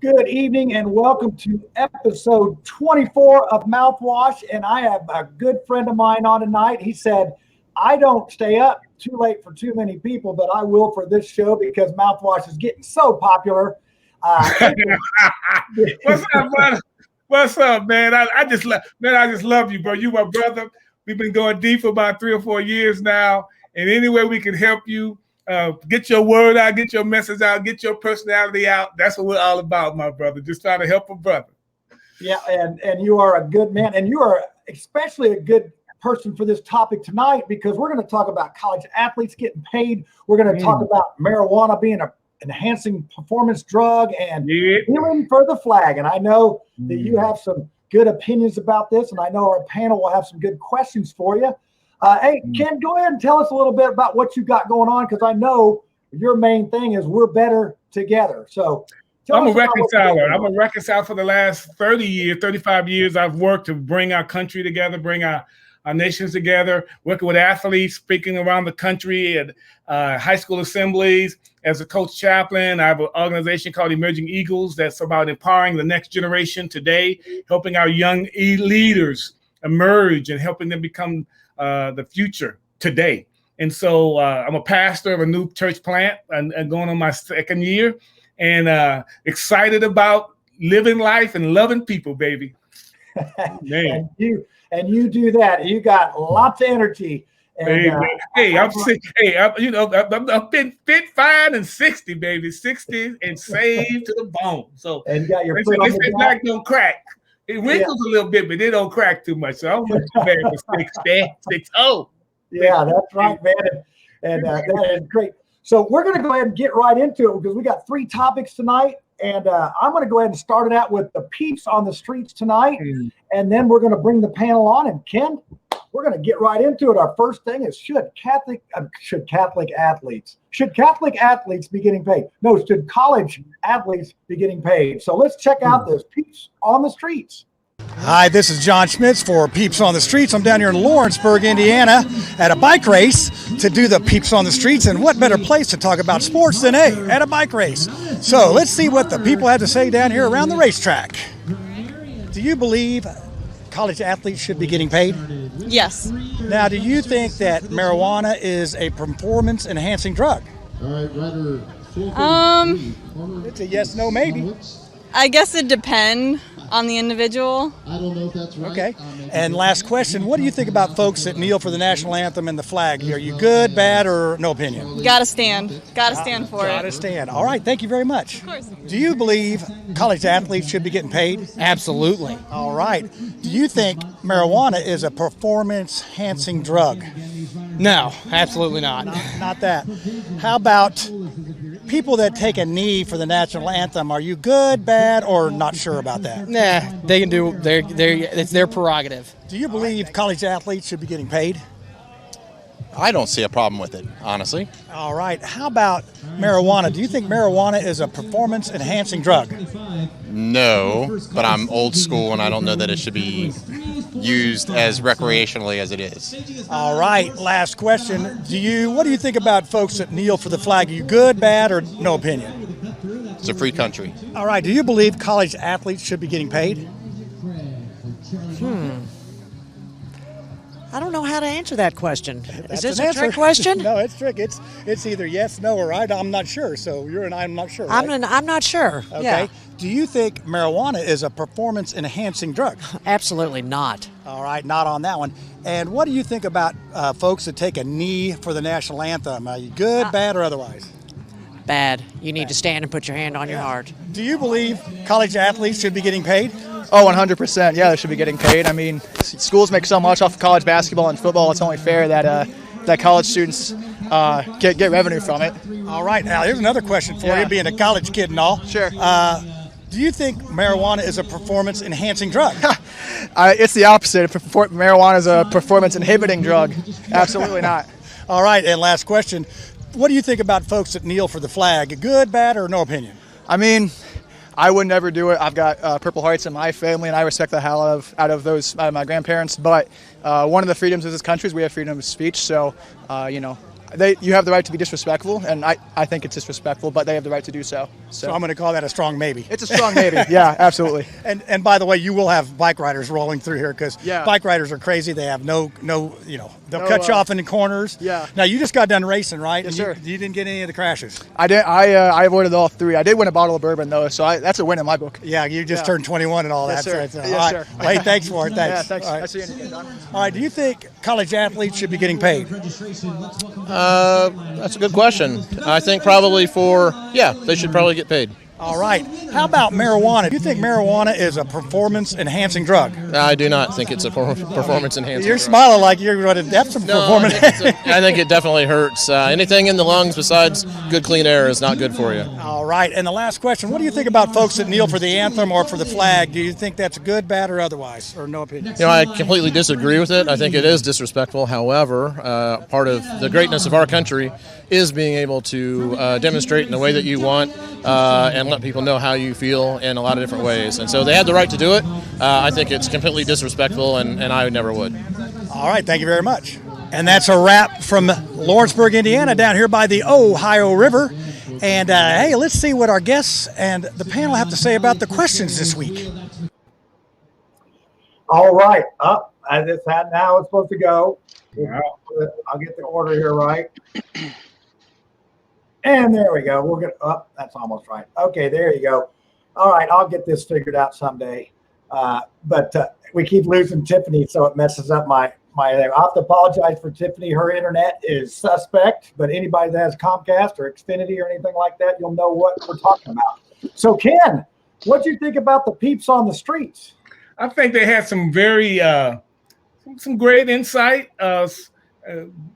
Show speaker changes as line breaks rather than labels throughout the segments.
Good evening and welcome to episode 24 of Mouthwash. And I have a good friend of mine on tonight. He said, I don't stay up too late for too many people, but I will for this show because Mouthwash is getting so popular.
What's up, brother? What's up, man? I just love you, bro. You my brother. We've been going deep for about 3 or 4 years now. And any way we can help you, get your word out, get your message out, get your personality out. That's what we're all about, my brother. Just trying to help a brother.
Yeah, and you are a good man, and you are especially a good person for this topic tonight because we're going to talk about college athletes getting paid. We're going to talk about marijuana being an enhancing performance drug and healing for the flag. And I know that you have some good opinions about this, and I know our panel will have some good questions for you. Hey, Ken, go ahead and tell us a little bit about what you got going on, because I know your main thing is we're better together. So
I'm a reconciler. I'm a reconciler for the last 30 years, 35 years. I've worked to bring our country together, bring our nations together, working with athletes, speaking around the country at high school assemblies. As a coach chaplain, I have an organization called Emerging Eagles that's about empowering the next generation today, helping our young leaders emerge and helping them become the future today. And so I'm a pastor of a new church plant and going on my second year, and excited about living life and loving people, baby.
Man. and you do that. You got lots of energy. And,
I've been fit, fine, and 60, baby, 60 and saved to the bone. So
and you got your
they say black don't crack. It wrinkles a little bit, but they don't crack too much. So I don't want too bad for 60.
Yeah, that's right, man. And that is great. So we're going to go ahead and get right into it because we got 3 topics tonight. And I'm going to go ahead and start it out with the peeps on the streets tonight. And then we're going to bring the panel on. And Ken, we're going to get right into it. Our first thing is should Catholic athletes be getting paid? No, should college athletes be getting paid? So let's check out this peeps on the streets.
Hi, this is John Schmitz for Peeps on the Streets. I'm down here in Lawrenceburg, Indiana at a bike race to do the Peeps on the Streets. And what better place to talk about sports than at a bike race? So let's see what the people have to say down here around the racetrack. Do you believe college athletes should be getting paid?
Yes.
Now, do you think that marijuana is a performance-enhancing drug? It's a yes, no, maybe.
I guess it depends on the individual.
I don't know if that's right.
Okay. And last question, what do you think about folks that kneel for the national anthem and the flag? Are you good, bad, or no opinion?
Gotta stand for it.
Gotta stand. All right, thank you very much.
Of course.
Do you believe college athletes should be getting paid?
Absolutely.
All right. Do you think marijuana is a performance-enhancing drug?
No, absolutely not.
Not that. How about people that take a knee for the national anthem? Are you good, bad, or not sure about that?
Nah, they can do. It's their prerogative.
Do you believe college athletes should be getting paid?
I don't see a problem with it, honestly.
All right. How about marijuana? Do you think marijuana is a performance-enhancing drug?
No, but I'm old school, and I don't know that it should be used as recreationally as it is.
All right. Last question. What do you think about folks that kneel for the flag? Are you good, bad, or no opinion?
It's a free country.
All right. Do you believe college athletes should be getting paid?
I don't know how to answer that question.
That's
Is this
an
a trick
answer.
question?
No, it's trick. It's either yes, no, or I'm not sure. So you're and I'm not sure.
I'm
Right?
not sure.
Okay.
Yeah.
Do you think marijuana is a performance-enhancing drug?
Absolutely not.
All right, not on that one. And what do you think about folks that take a knee for the national anthem? Are you good, bad, or otherwise?
Bad. You need to stand and put your hand on your heart.
Do you believe college athletes should be getting paid?
Oh, 100%. Yeah, they should be getting paid. I mean, schools make so much off of college basketball and football. It's only fair that college students get revenue from it.
All right. Now, here's another question for you, being a college kid and all.
Sure.
Do you think marijuana is a performance-enhancing drug?
It's the opposite. Marijuana is a performance-inhibiting drug. Absolutely not.
All right. And last question. What do you think about folks that kneel for the flag? Good, bad, or no opinion?
I mean, I would never do it. I've got Purple Hearts in my family, and I respect the hell out of those my grandparents. But one of the freedoms of this country is we have freedom of speech. So, you have the right to be disrespectful, and I think it's disrespectful, but they have the right to do so.
So I'm going to call that a strong maybe.
It's a strong maybe. Yeah, absolutely.
And by the way, you will have bike riders rolling through here because bike riders are crazy. They have no they'll cut you off in the corners.
Yeah.
Now you just got done racing, right?
Yes,
and
sir.
You didn't get any of the crashes.
I did. I avoided all 3. I did win a bottle of bourbon though, so that's a win in my book.
Yeah, you just turned 21 and all
Yes,
that.
sir.
So
Yes, sir.
Well, hey, thanks for it. Thanks.
Yeah, thanks.
All right.
I see you again, Don.
All right. Do you think college athletes should be getting paid?
That's a good question. I think probably they should probably get paid.
All right. How about marijuana? Do you think marijuana is a performance-enhancing drug?
I do not think it's a performance enhancing.
You're
drug.
smiling like you're going to have some performance.
I think it definitely hurts. Anything in the lungs besides good, clean air is not good for you.
All right. And the last question, what do you think about folks that kneel for the anthem or for the flag? Do you think that's good, bad, or otherwise, or no opinion?
I completely disagree with it. I think it is disrespectful. However, part of the greatness of our country is being able to demonstrate in the way that you want and let people know how you feel in a lot of different ways. And so they have the right to do it. I think it's completely disrespectful, and I never would.
All right. Thank you very much. And that's a wrap from Lawrenceburg, Indiana, down here by the Ohio River. And, hey, let's see what our guests and the panel have to say about the questions this week.
All right. Up. As it's at now, it's supposed to go. I'll get the order here right. And there we go. We'll get up. That's almost right. Okay, there you go. All right, I'll get this figured out someday. But we keep losing Tiffany, so it messes up my. I have to apologize for Tiffany. Her internet is suspect, but anybody that has Comcast or Xfinity or anything like that, you'll know what we're talking about. So, Ken, what do you think about the peeps on the streets?
I think they had some very some great insight.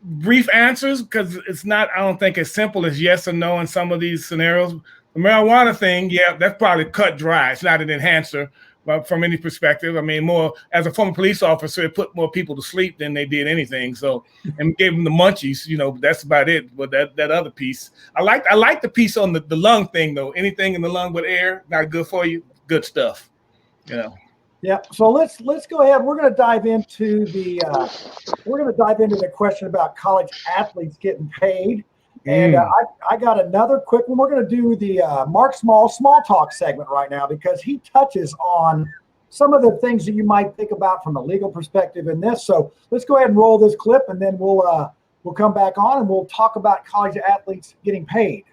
Brief answers, because it's not, I don't think, as simple as yes or no in some of these scenarios. The marijuana thing, that's probably cut dry. It's not an enhancer, but from any perspective. I mean, more as a former police officer, it put more people to sleep than they did anything. So, and gave them the munchies. That's about it. But that other piece, I like the piece on the lung thing though. Anything in the lung with air, not good for you. Good stuff.
Yeah. So let's go ahead. We're going to dive into the question about college athletes getting paid. And I got another quick one. We're going to do the Mark Small talk segment right now because he touches on some of the things that you might think about from a legal perspective in this. So let's go ahead and roll this clip, and then we'll come back on and we'll talk about college athletes getting paid.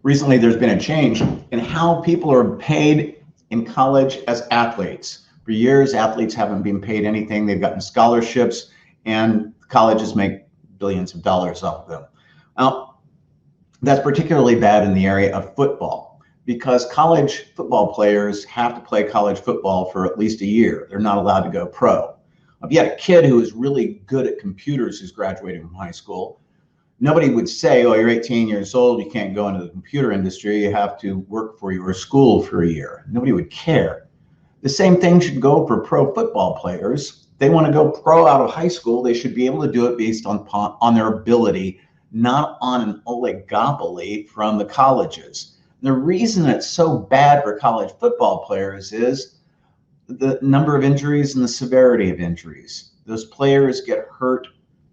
Recently, there's been a change in how people are paid in college as athletes. For years, athletes haven't been paid anything. They've gotten scholarships, and colleges make billions of dollars off of them. Now, that's particularly bad in the area of football because college football players have to play college football for at least a year. They're not allowed to go pro. If you had a kid who is really good at computers who's graduating from high school, nobody would say, oh, you're 18 years old, you can't go into the computer industry, you have to work for your school for a year. Nobody would care. The same thing should go for pro football players. They want to go pro out of high school, they should be able to do it based on their ability, not on an oligopoly from the colleges. The reason it's so bad for college football players is the number of injuries and the severity of injuries. Those players get hurt.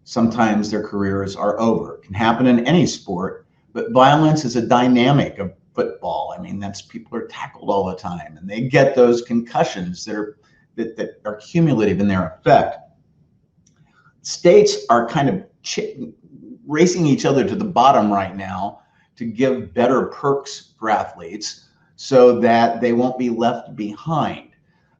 Sometimes their careers are over. It can happen in any sport, but violence is a dynamic of football. I mean, people are tackled all the time, and they get those concussions that are cumulative in their effect. States are kind of racing each other to the bottom right now to give better perks for athletes so that they won't be left behind.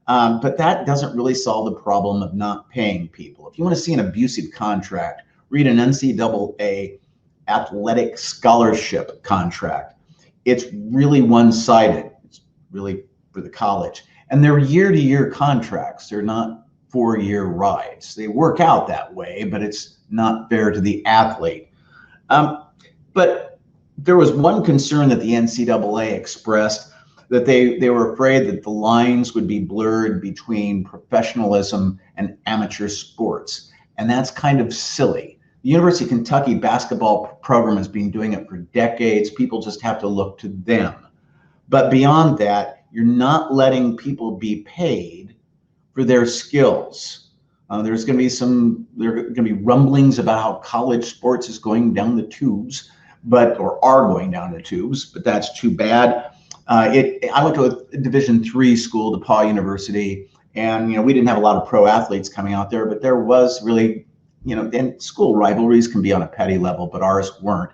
But that doesn't really solve the problem of not paying people. If you want to see an abusive contract, read an NCAA athletic scholarship contract. It's really one-sided. It's really for the college. And they're year-to-year contracts. They're not 4-year rides. They work out that way, but it's not fair to the athlete. But there was one concern that the NCAA expressed, that they were afraid that the lines would be blurred between professionalism and amateur sports. And that's kind of silly. The University of Kentucky basketball program has been doing it for decades. People just have to look to them. But beyond that, you're not letting people be paid for their skills. There's going to be rumblings about how college sports is going down the tubes, or are going down the tubes, but that's too bad. I went to a Division III school, DePauw University, and we didn't have a lot of pro athletes coming out there, but there was really, and school rivalries can be on a petty level, but ours weren't.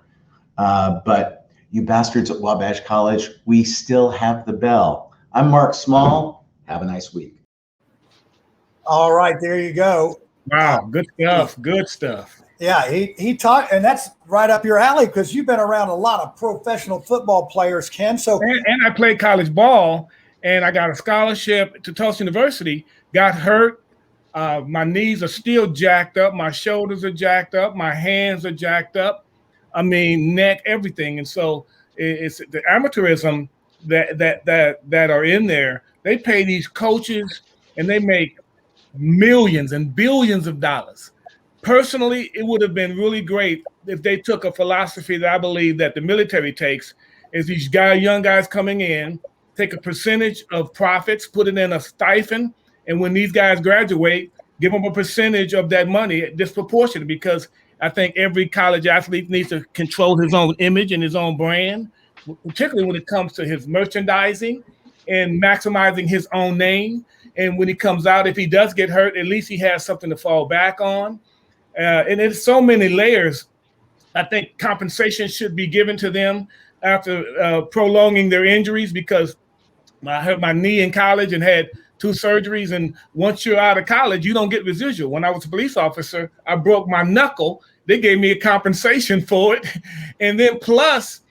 But you bastards at Wabash College, we still have the bell. I'm Mark Small. Have a nice week.
All right, there you go.
Wow, good stuff. Good stuff.
Yeah, he talked, and that's right up your alley because you've been around a lot of professional football players, Ken. So,
and I played college ball, and I got a scholarship to Tulsa University. Got hurt. My knees are still jacked up. My shoulders are jacked up. My hands are jacked up. I mean, neck, everything. And so it's the amateurism that are in there. They pay these coaches, and they make millions and billions of dollars. Personally, it would have been really great if they took a philosophy that I believe that the military takes, is these young guys coming in, take a percentage of profits, put it in a stipend, and when these guys graduate, give them a percentage of that money disproportionate, because I think every college athlete needs to control his own image and his own brand, particularly when it comes to his merchandising and maximizing his own name. And when he comes out, if he does get hurt, at least he has something to fall back on. And there's so many layers. I think compensation should be given to them after prolonging their injuries, because I hurt my knee in college and had 2 surgeries. And once you're out of college, you don't get residual. When I was a police officer, I broke my knuckle. They gave me a compensation for it. And then plus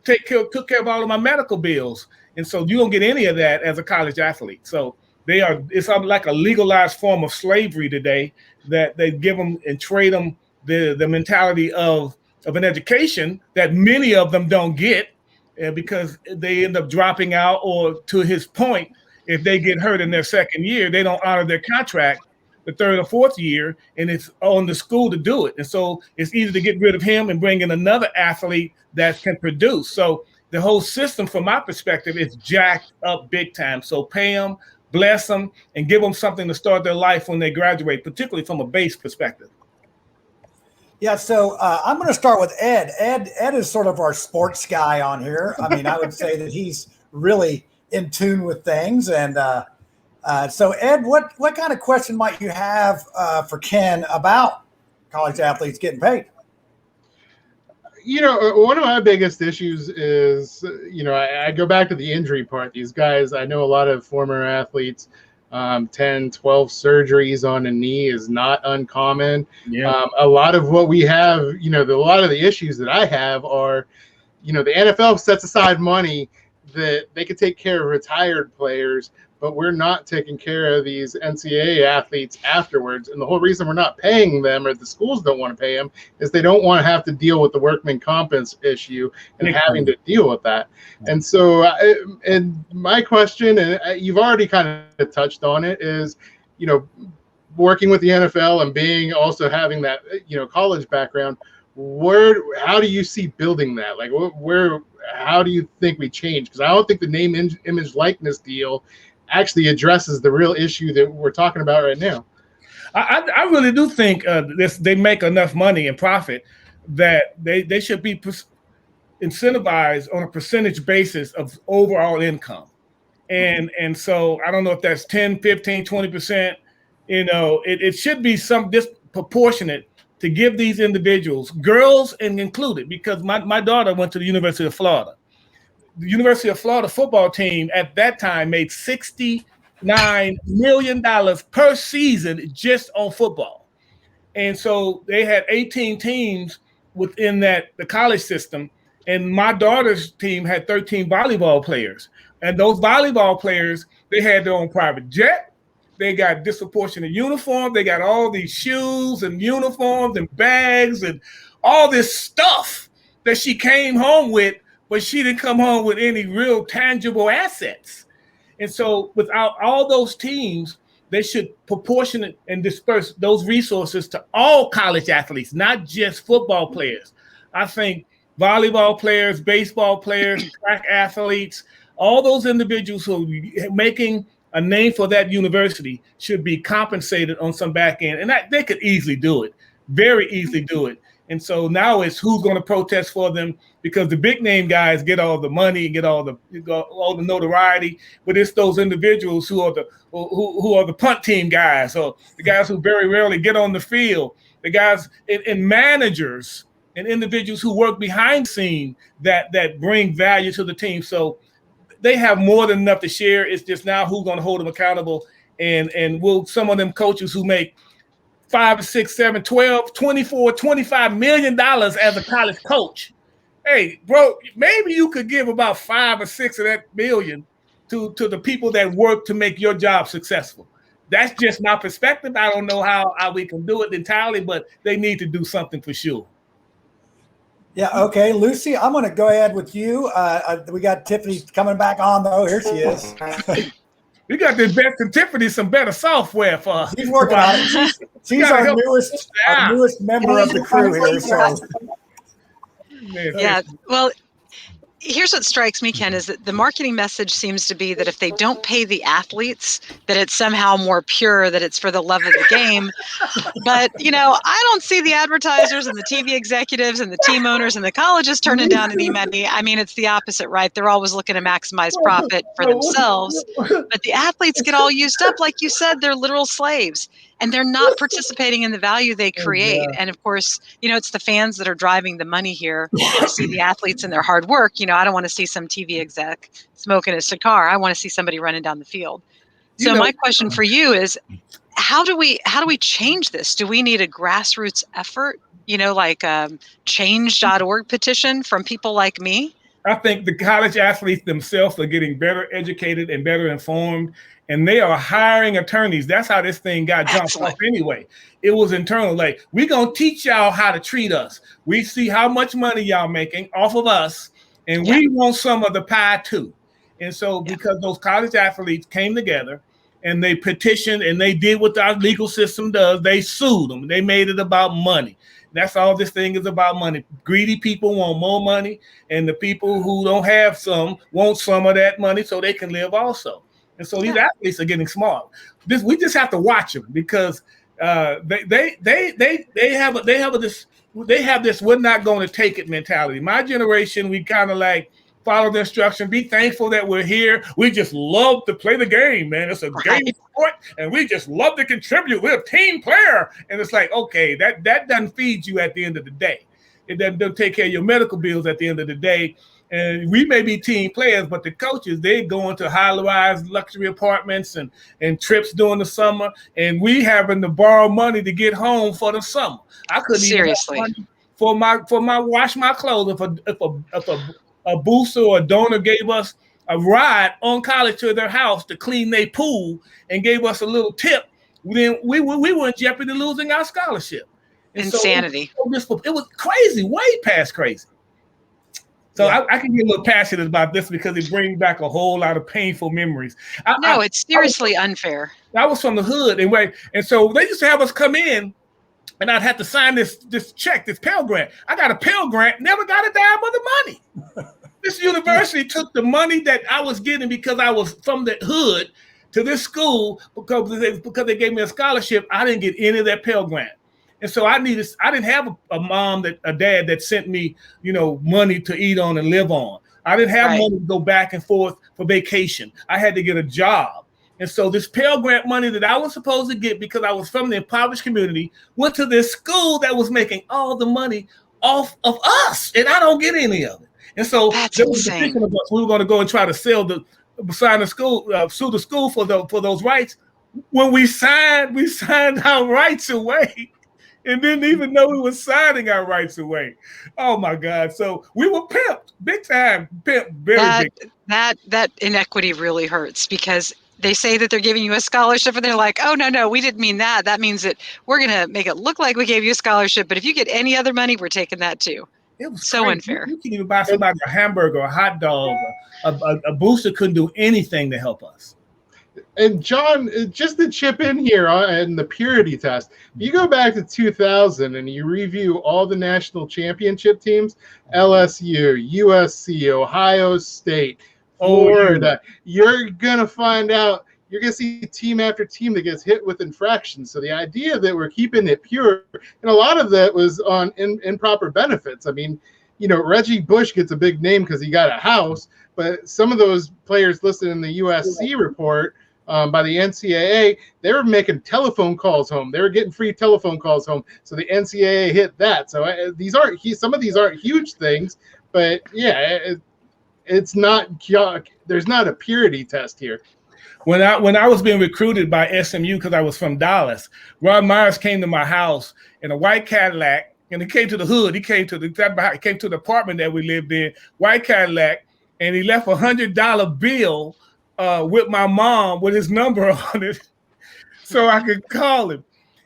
took care of all of my medical bills. And so you don't get any of that as a college athlete. So it's like a legalized form of slavery today, that they give them and trade them the mentality of an education that many of them don't get, because they end up dropping out, or to his point, if they get hurt in their second year, they don't honor their contract the third or fourth year, and it's on the school to do it. And so it's easy to get rid of him and bring in another athlete that can produce. So the whole system, from my perspective, is jacked up big time. So pay them, bless them, and give them something to start their life when they graduate, particularly from a base perspective.
Yeah, so I'm going to start with Ed. Ed is sort of our sports guy on here. I mean, I would say that he's really in tune with things. And so, Ed, what kind of question might you have for Ken about college athletes getting paid?
One of my biggest issues is, I go back to the injury part. These guys, I know a lot of former athletes, 10, 12 surgeries on a knee is not uncommon.
Yeah.
A lot of what we have, a lot of the issues that I have are, the NFL sets aside money that they could take care of retired players, but we're not taking care of these NCAA athletes afterwards. And the whole reason we're not paying them, or the schools don't want to pay them, is they don't want to have to deal with the workman compens issue and having to deal with that. And so, and my question, and you've already kind of touched on it, is, working with the NFL and also having that, college background, how do you see building that? Like, how do you think we change? Because I don't think the name, image, likeness deal actually addresses the real issue that we're talking about right now.
I really do think they make enough money and profit that they should be incentivized on a percentage basis of overall income. And so I don't know if that's 10, 15, 20%. It should be some disproportionate to give these individuals, girls and included, because my daughter went to the University of Florida. The University of Florida football team at that time made $69 million per season just on football. And so they had 18 teams within the college system. And my daughter's team had 13 volleyball players. And those volleyball players, they had their own private jet. They got disproportionate uniform. They got all these shoes and uniforms and bags and all this stuff that she came home with, but she didn't come home with any real tangible assets. And so without all those teams, they should proportionate and disperse those resources to all college athletes, not just football players. I think volleyball players, baseball players, track athletes, all those individuals who are making a name for that university should be compensated on some back end. And that they could easily do it, very easily do it. And so now it's who's going to protest for them, because the big name guys get all the money, get all the notoriety, but it's those individuals who are the punt team guys, or the guys who very rarely get on the field, the guys and managers and individuals who work behind the scene that bring value to the team. So they have more than enough to share. It's just now who's going to hold them accountable, and will some of them coaches who make $5, $6, $7, $12, $24, $25 million as a college coach. Hey, bro, maybe you could give about 5 or 6 of that million to the people that work to make your job successful. That's just my perspective. I don't know how we can do it entirely, but they need to do something for sure.
Yeah, okay. Lucy, I'm going to go ahead with you. We got Tiffany coming back on, though. Here she is.
We got the best and Tiffany some better software for us.
She's working on it. She's our newest member of the crew here. So.
Yeah, well, here's what strikes me, Ken, is that the marketing message seems to be that if they don't pay the athletes, that it's somehow more pure, that it's for the love of the game. But, I don't see the advertisers and the TV executives and the team owners and the colleges turning down any money. I mean, it's the opposite, right? They're always looking to maximize profit for themselves. But the athletes get all used up. Like you said, they're literal slaves. And they're not participating in the value they create. And of course, it's the fans that are driving the money here. I see the athletes and their hard work. I don't want to see some TV exec smoking a cigar. I want to see somebody running down the field. So my question for you is, how do we change this? Do we need a grassroots effort, like a change.org petition from people like me?
I think the college athletes themselves are getting better educated and better informed, and they are hiring attorneys. That's how this thing got jumped off anyway. It was internal. Like, we're going to teach y'all how to treat us. We see how much money y'all making off of us, and we want some of the pie too. And so because those college athletes came together and they petitioned and they did what our legal system does, they sued them. They made it about money. That's all this thing is about, money. Greedy people want more money, and the people who don't have some want some of that money so they can live also. And so these athletes are getting smart. We just have to watch them, because they have this we're not going to take it mentality. My generation, we kind of like follow the instruction, be thankful that we're here. We just love to play the game, man. It's a game sport, and we just love to contribute. We're a team player. And it's like, okay, that doesn't feed you at the end of the day. It doesn't take care of your medical bills at the end of the day. And we may be team players, but the coaches, they go into high-rise luxury apartments and trips during the summer, and we having to borrow money to get home for the summer. I couldn't even have money for my wash my clothes if a booster or a donor gave us a ride on college to their house to clean their pool and gave us a little tip, then we were in jeopardy of losing our scholarship. And
insanity.
So it was crazy, way past crazy. So I can get a little passionate about this because it brings back a whole lot of painful memories.
It's seriously unfair. I
was from the hood, and so they used to have us come in, and I'd have to sign this check, this Pell Grant. I got a Pell Grant, never got a dime of the money. This university took the money that I was getting because I was from the hood to this school because they gave me a scholarship. I didn't get any of that Pell Grant. And so I didn't have a dad that sent me, money to eat on and live on. I didn't have money to go back and forth for vacation. I had to get a job. And so this Pell Grant money that I was supposed to get because I was from the impoverished community went to this school that was making all the money off of us, and I don't get any of it. And so there was a petition of us. We were going to go and try to sue the school for those rights. When we signed our rights away, and didn't even know we were signing our rights away. Oh my God! So we were pimped, big time, pimped, big.
That inequity really hurts, because they say that they're giving you a scholarship, and they're like, oh, no, we didn't mean that. That means that we're going to make it look like we gave you a scholarship, but if you get any other money, we're taking that too.
It was
so
crazy.
unfair.
You can't even buy somebody a hamburger, a hot dog, a booster couldn't do anything to help us.
And John, just to chip in here on the purity test, you go back to 2000 and you review all the national championship teams, LSU, USC, Ohio State, Florida, you're going to find out you're going to see team after team that gets hit with infractions. So the idea that we're keeping it pure, and a lot of that was on improper benefits. I mean, Reggie Bush gets a big name because he got a house, but some of those players listed in the USC report by the NCAA, they were making telephone calls home. They were getting free telephone calls home. So the NCAA hit that. So some of these aren't huge things, but yeah, it's not. There's not a purity test here.
When I was being recruited by SMU because I was from Dallas, Ron Myers came to my house in a white Cadillac, and he came to the hood. He came to the apartment that we lived in, white Cadillac, and he left $100 bill with my mom with his number on it, so I could call him.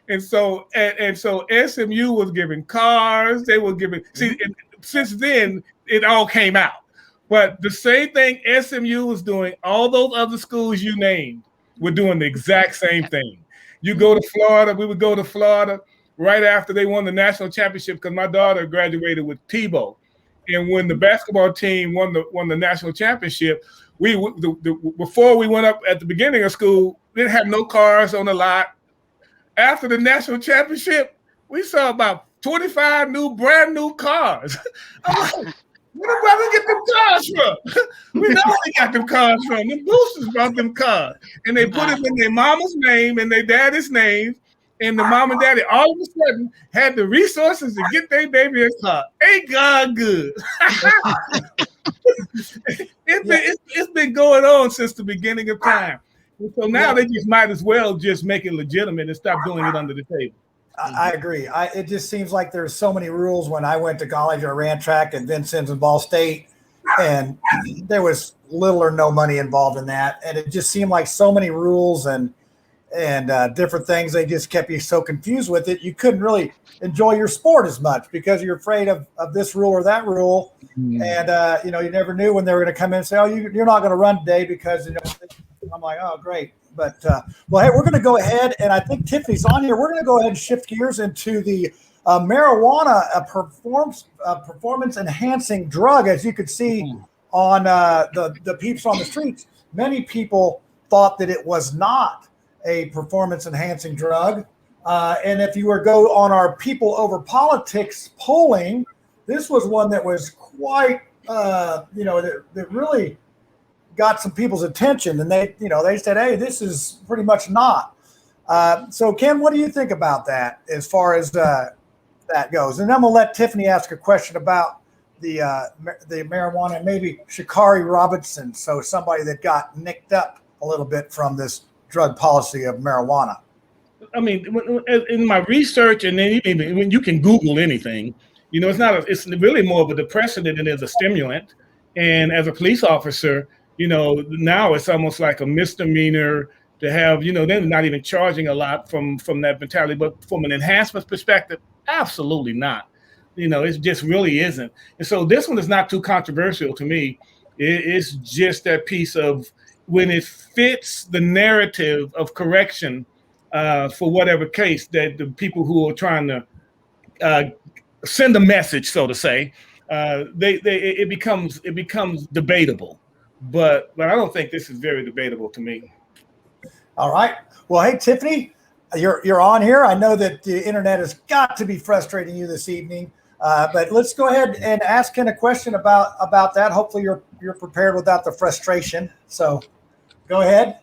And so SMU was giving cars. They were giving. See, since then it all came out. But the same thing SMU was doing, all those other schools you named were doing the exact same thing. You go to Florida, we would go to Florida right after they won the national championship because my daughter graduated with Tebow. And when the basketball team won the national championship, before we went up at the beginning of school, they didn't have no cars on the lot. After the national championship, we saw about 25 brand new cars. I'm like, where did brother get them cars from? We know they got them cars from. The boosters brought them cars. And they put them in their mama's name and their daddy's name. And the mom and daddy all of a sudden had the resources to get their baby a car. Ain't God good? It's been going on since the beginning of time. And so now they just might as well just make it legitimate and stop doing it under the table.
I agree. It just seems like there's so many rules. When I went to college, I ran track at Vincennes and Ball State, and there was little or no money involved in that. And it just seemed like so many rules and different things. They just kept you so confused with it. You couldn't really enjoy your sport as much because you're afraid of this rule or that rule. And, you never knew when they were going to come in and say, oh, you're not going to run today because, I'm like, oh, great. But, well, hey, we're going to go ahead, and I think Tiffany's on here. We're going to go ahead and shift gears into the marijuana, performance-enhancing drug. As you could see on the Peeps on the Streets, many people thought that it was not a performance-enhancing drug. And if you were go on our People Over Politics polling, this was one that was quite, that really got some people's attention, and they said, hey, this is pretty much not. So Ken, what do you think about that as far as that goes? And I'm gonna let Tiffany ask a question about the marijuana, and maybe Sha'Carri Robinson, so somebody that got nicked up a little bit from this drug policy of marijuana.
I mean, in my research, and then even when you can Google anything, it's really more of a depressant than it is a stimulant. And as a police officer, now it's almost like a misdemeanor to have, they're not even charging a lot from that mentality, but from an enhancement perspective, absolutely not. It just really isn't. And so this one is not too controversial to me. It's just that piece of when it fits the narrative of correction for whatever case that the people who are trying to send a message, so to say, it becomes debatable. But I don't think this is very debatable to me.
All right. Well, hey, Tiffany, you're on here. I know that the internet has got to be frustrating you this evening, but let's go ahead and ask Ken a question about that. Hopefully you're prepared without the frustration. So go ahead.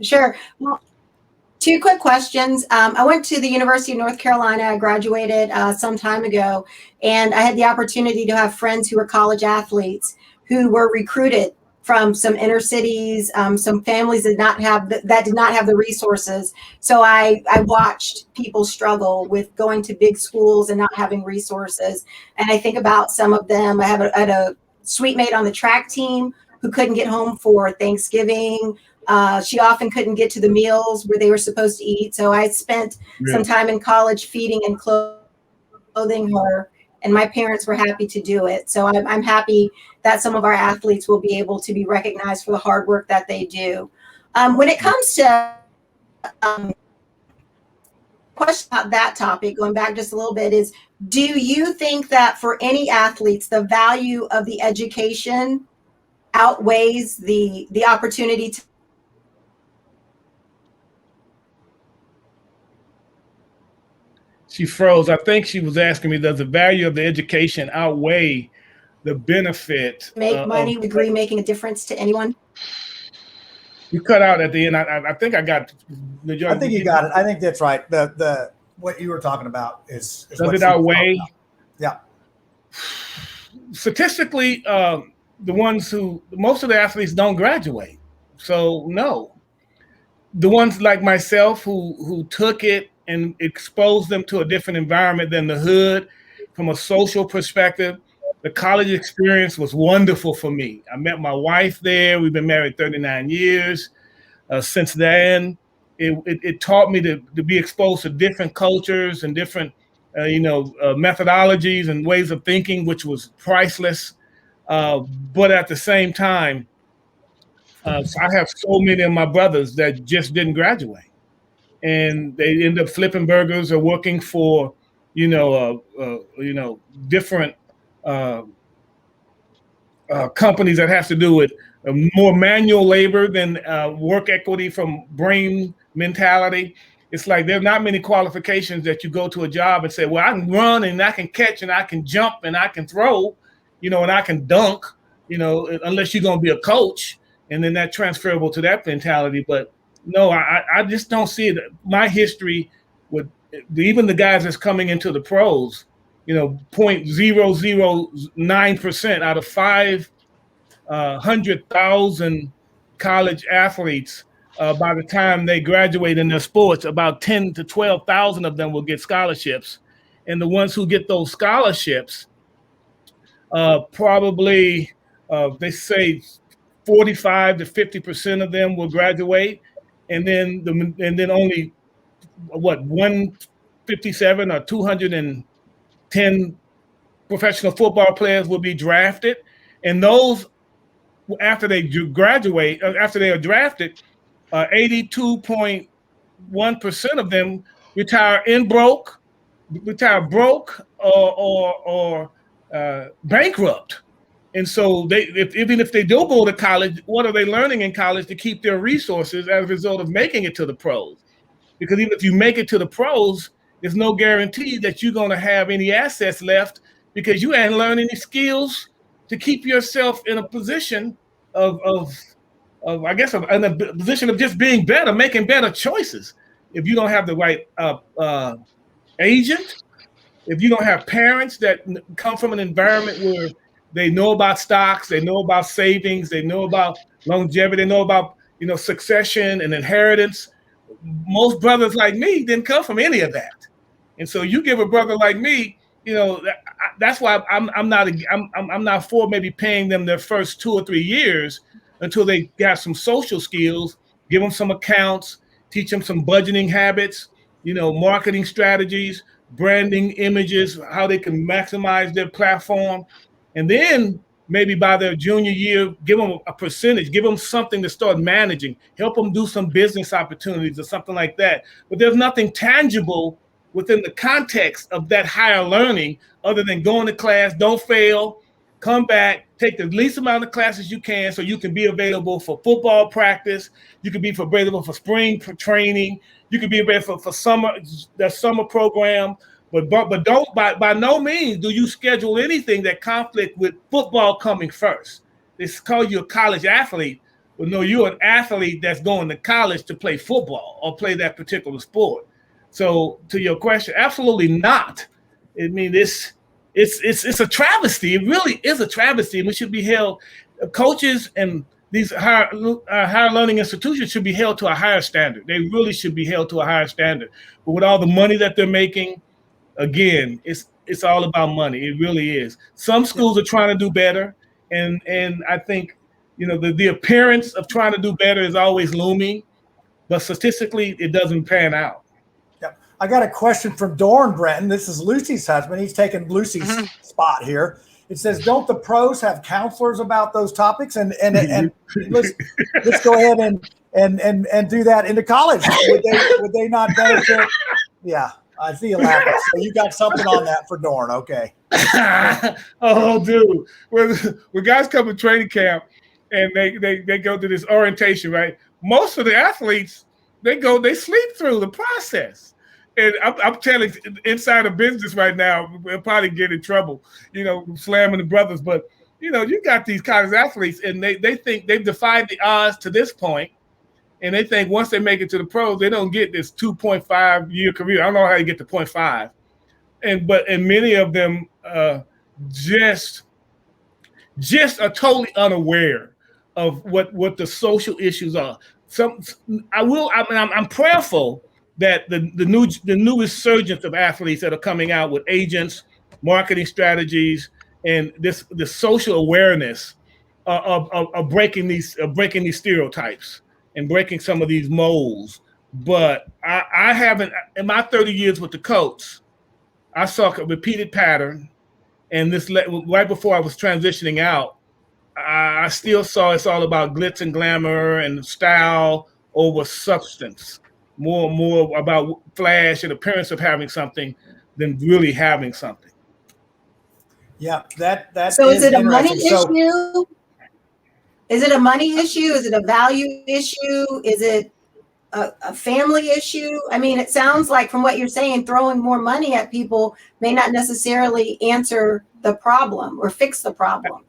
Sure. Well, 2 quick questions. I went to the University of North Carolina. I graduated some time ago, and I had the opportunity to have friends who were college athletes who were recruited from some inner cities, some families that did not have the resources. So I watched people struggle with going to big schools and not having resources. And I think about some of them. I had a suite mate on the track team who couldn't get home for Thanksgiving. She often couldn't get to the meals where they were supposed to eat. So I spent some time in college feeding and clothing her, and my parents were happy to do it. So I'm happy that some of our athletes will be able to be recognized for the hard work that they do. When it comes to question about that topic, going back just a little bit, is do you think that for any athletes, the value of the education outweighs the opportunity to.
She froze. I think she was asking me, does the value of the education outweigh the benefit?
Make money, degree making a difference to anyone?
You cut out at the end. I think I got.
I think you got it. I think that's right. The what you were talking about is
does it outweigh?
Yeah.
Statistically, most of the athletes don't graduate. So no. The ones like myself who took it and exposed them to a different environment than the hood from a social perspective, the college experience was wonderful for me. I met my wife there. We've been married 39 years. Since then, it taught me to be exposed to different cultures and different methodologies and ways of thinking, which was priceless. But at the same time, I have so many of my brothers that just didn't graduate, and they end up flipping burgers or working for, different companies that have to do with more manual labor than work equity from brain mentality. It's like there are not many qualifications that you go to a job and say, well, I can run and I can catch and I can jump and I can throw, and I can dunk, unless you're going to be a coach. And then that transferable to that mentality. But no, I just don't see it. My history with even the guys that's coming into the pros, 0.009% out of 500,000 college athletes, by the time they graduate in their sports, about 10 to 12,000 of them will get scholarships. And the ones who get those scholarships, probably they say 45 to 50% of them will graduate, and then only 157 or 210 professional football players will be drafted, and those after they graduate, after they are drafted, 82.1% of them retire broke or bankrupt. And so even if they do go to college, what are they learning in college to keep their resources as a result of making it to the pros? Because even if you make it to the pros, there's no guarantee that you're going to have any assets left, because you ain't learned any skills to keep yourself in a position of in a position of just being better, making better choices. If you don't have the right agent, if you don't have parents that come from an environment where they know about stocks, they know about savings, they know about longevity, they know about succession and inheritance. Most brothers like me didn't come from any of that, and so you give a brother like me, that's why I'm not for maybe paying them their first 2 or 3 years until they got some social skills, give them some accounts, teach them some budgeting habits, marketing strategies, branding images, how they can maximize their platform. And then maybe by their junior year, give them a percentage, give them something to start managing, help them do some business opportunities or something like that. But there's nothing tangible within the context of that higher learning other than going to class, don't fail, come back, take the least amount of classes you can so you can be available for football practice, you can be available for spring training, you can be available for the summer program. But don't by no means do you schedule anything that conflict with football coming first. They call you a college athlete, but no, you're an athlete that's going to college to play football or play that particular sport. So to your question, absolutely not. I mean, it's a travesty. It really is a travesty, and we should be held. Coaches and these higher learning institutions should be held to a higher standard. They really should be held to a higher standard. But with all the money that they're making, again, it's all about money. It really is. Some schools are trying to do better, and I think the appearance of trying to do better is always looming, but statistically, it doesn't pan out.
Yeah, I got a question from Dorn Brenton. This is Lucy's husband. He's taking Lucy's spot here. It says, "Don't the pros have counselors about those topics?" And let's go ahead and do that into college. Would they not benefit? Yeah. I see you laughing. So you got something on that for Dorn. Okay.
Oh, dude. When guys come to training camp, and they go to this orientation, right? Most of the athletes, they sleep through the process. And I'm telling you, inside of business right now, we'll probably get in trouble, slamming the brothers. But, you got these college athletes, and they think they've defied the odds to this point, and they think once they make it to the pros, they don't get this 2.5-year career. I don't know how you get to 0.5. And many of them just are totally unaware of what the social issues are. I'm prayerful that the new resurgence of athletes that are coming out with agents, marketing strategies, and the social awareness of breaking these stereotypes and breaking some of these molds. But I haven't, in my 30 years with the Colts, I saw a repeated pattern. And this right before I was transitioning out, I still saw it's all about glitz and glamour and style over substance. More about flash and appearance of having something than really having something.
Yeah, that.
So is it a money issue? Is it a money issue? Is it a value issue? Is it a family issue? I mean, it sounds like from what you're saying, throwing more money at people may not necessarily answer the problem or fix the problem.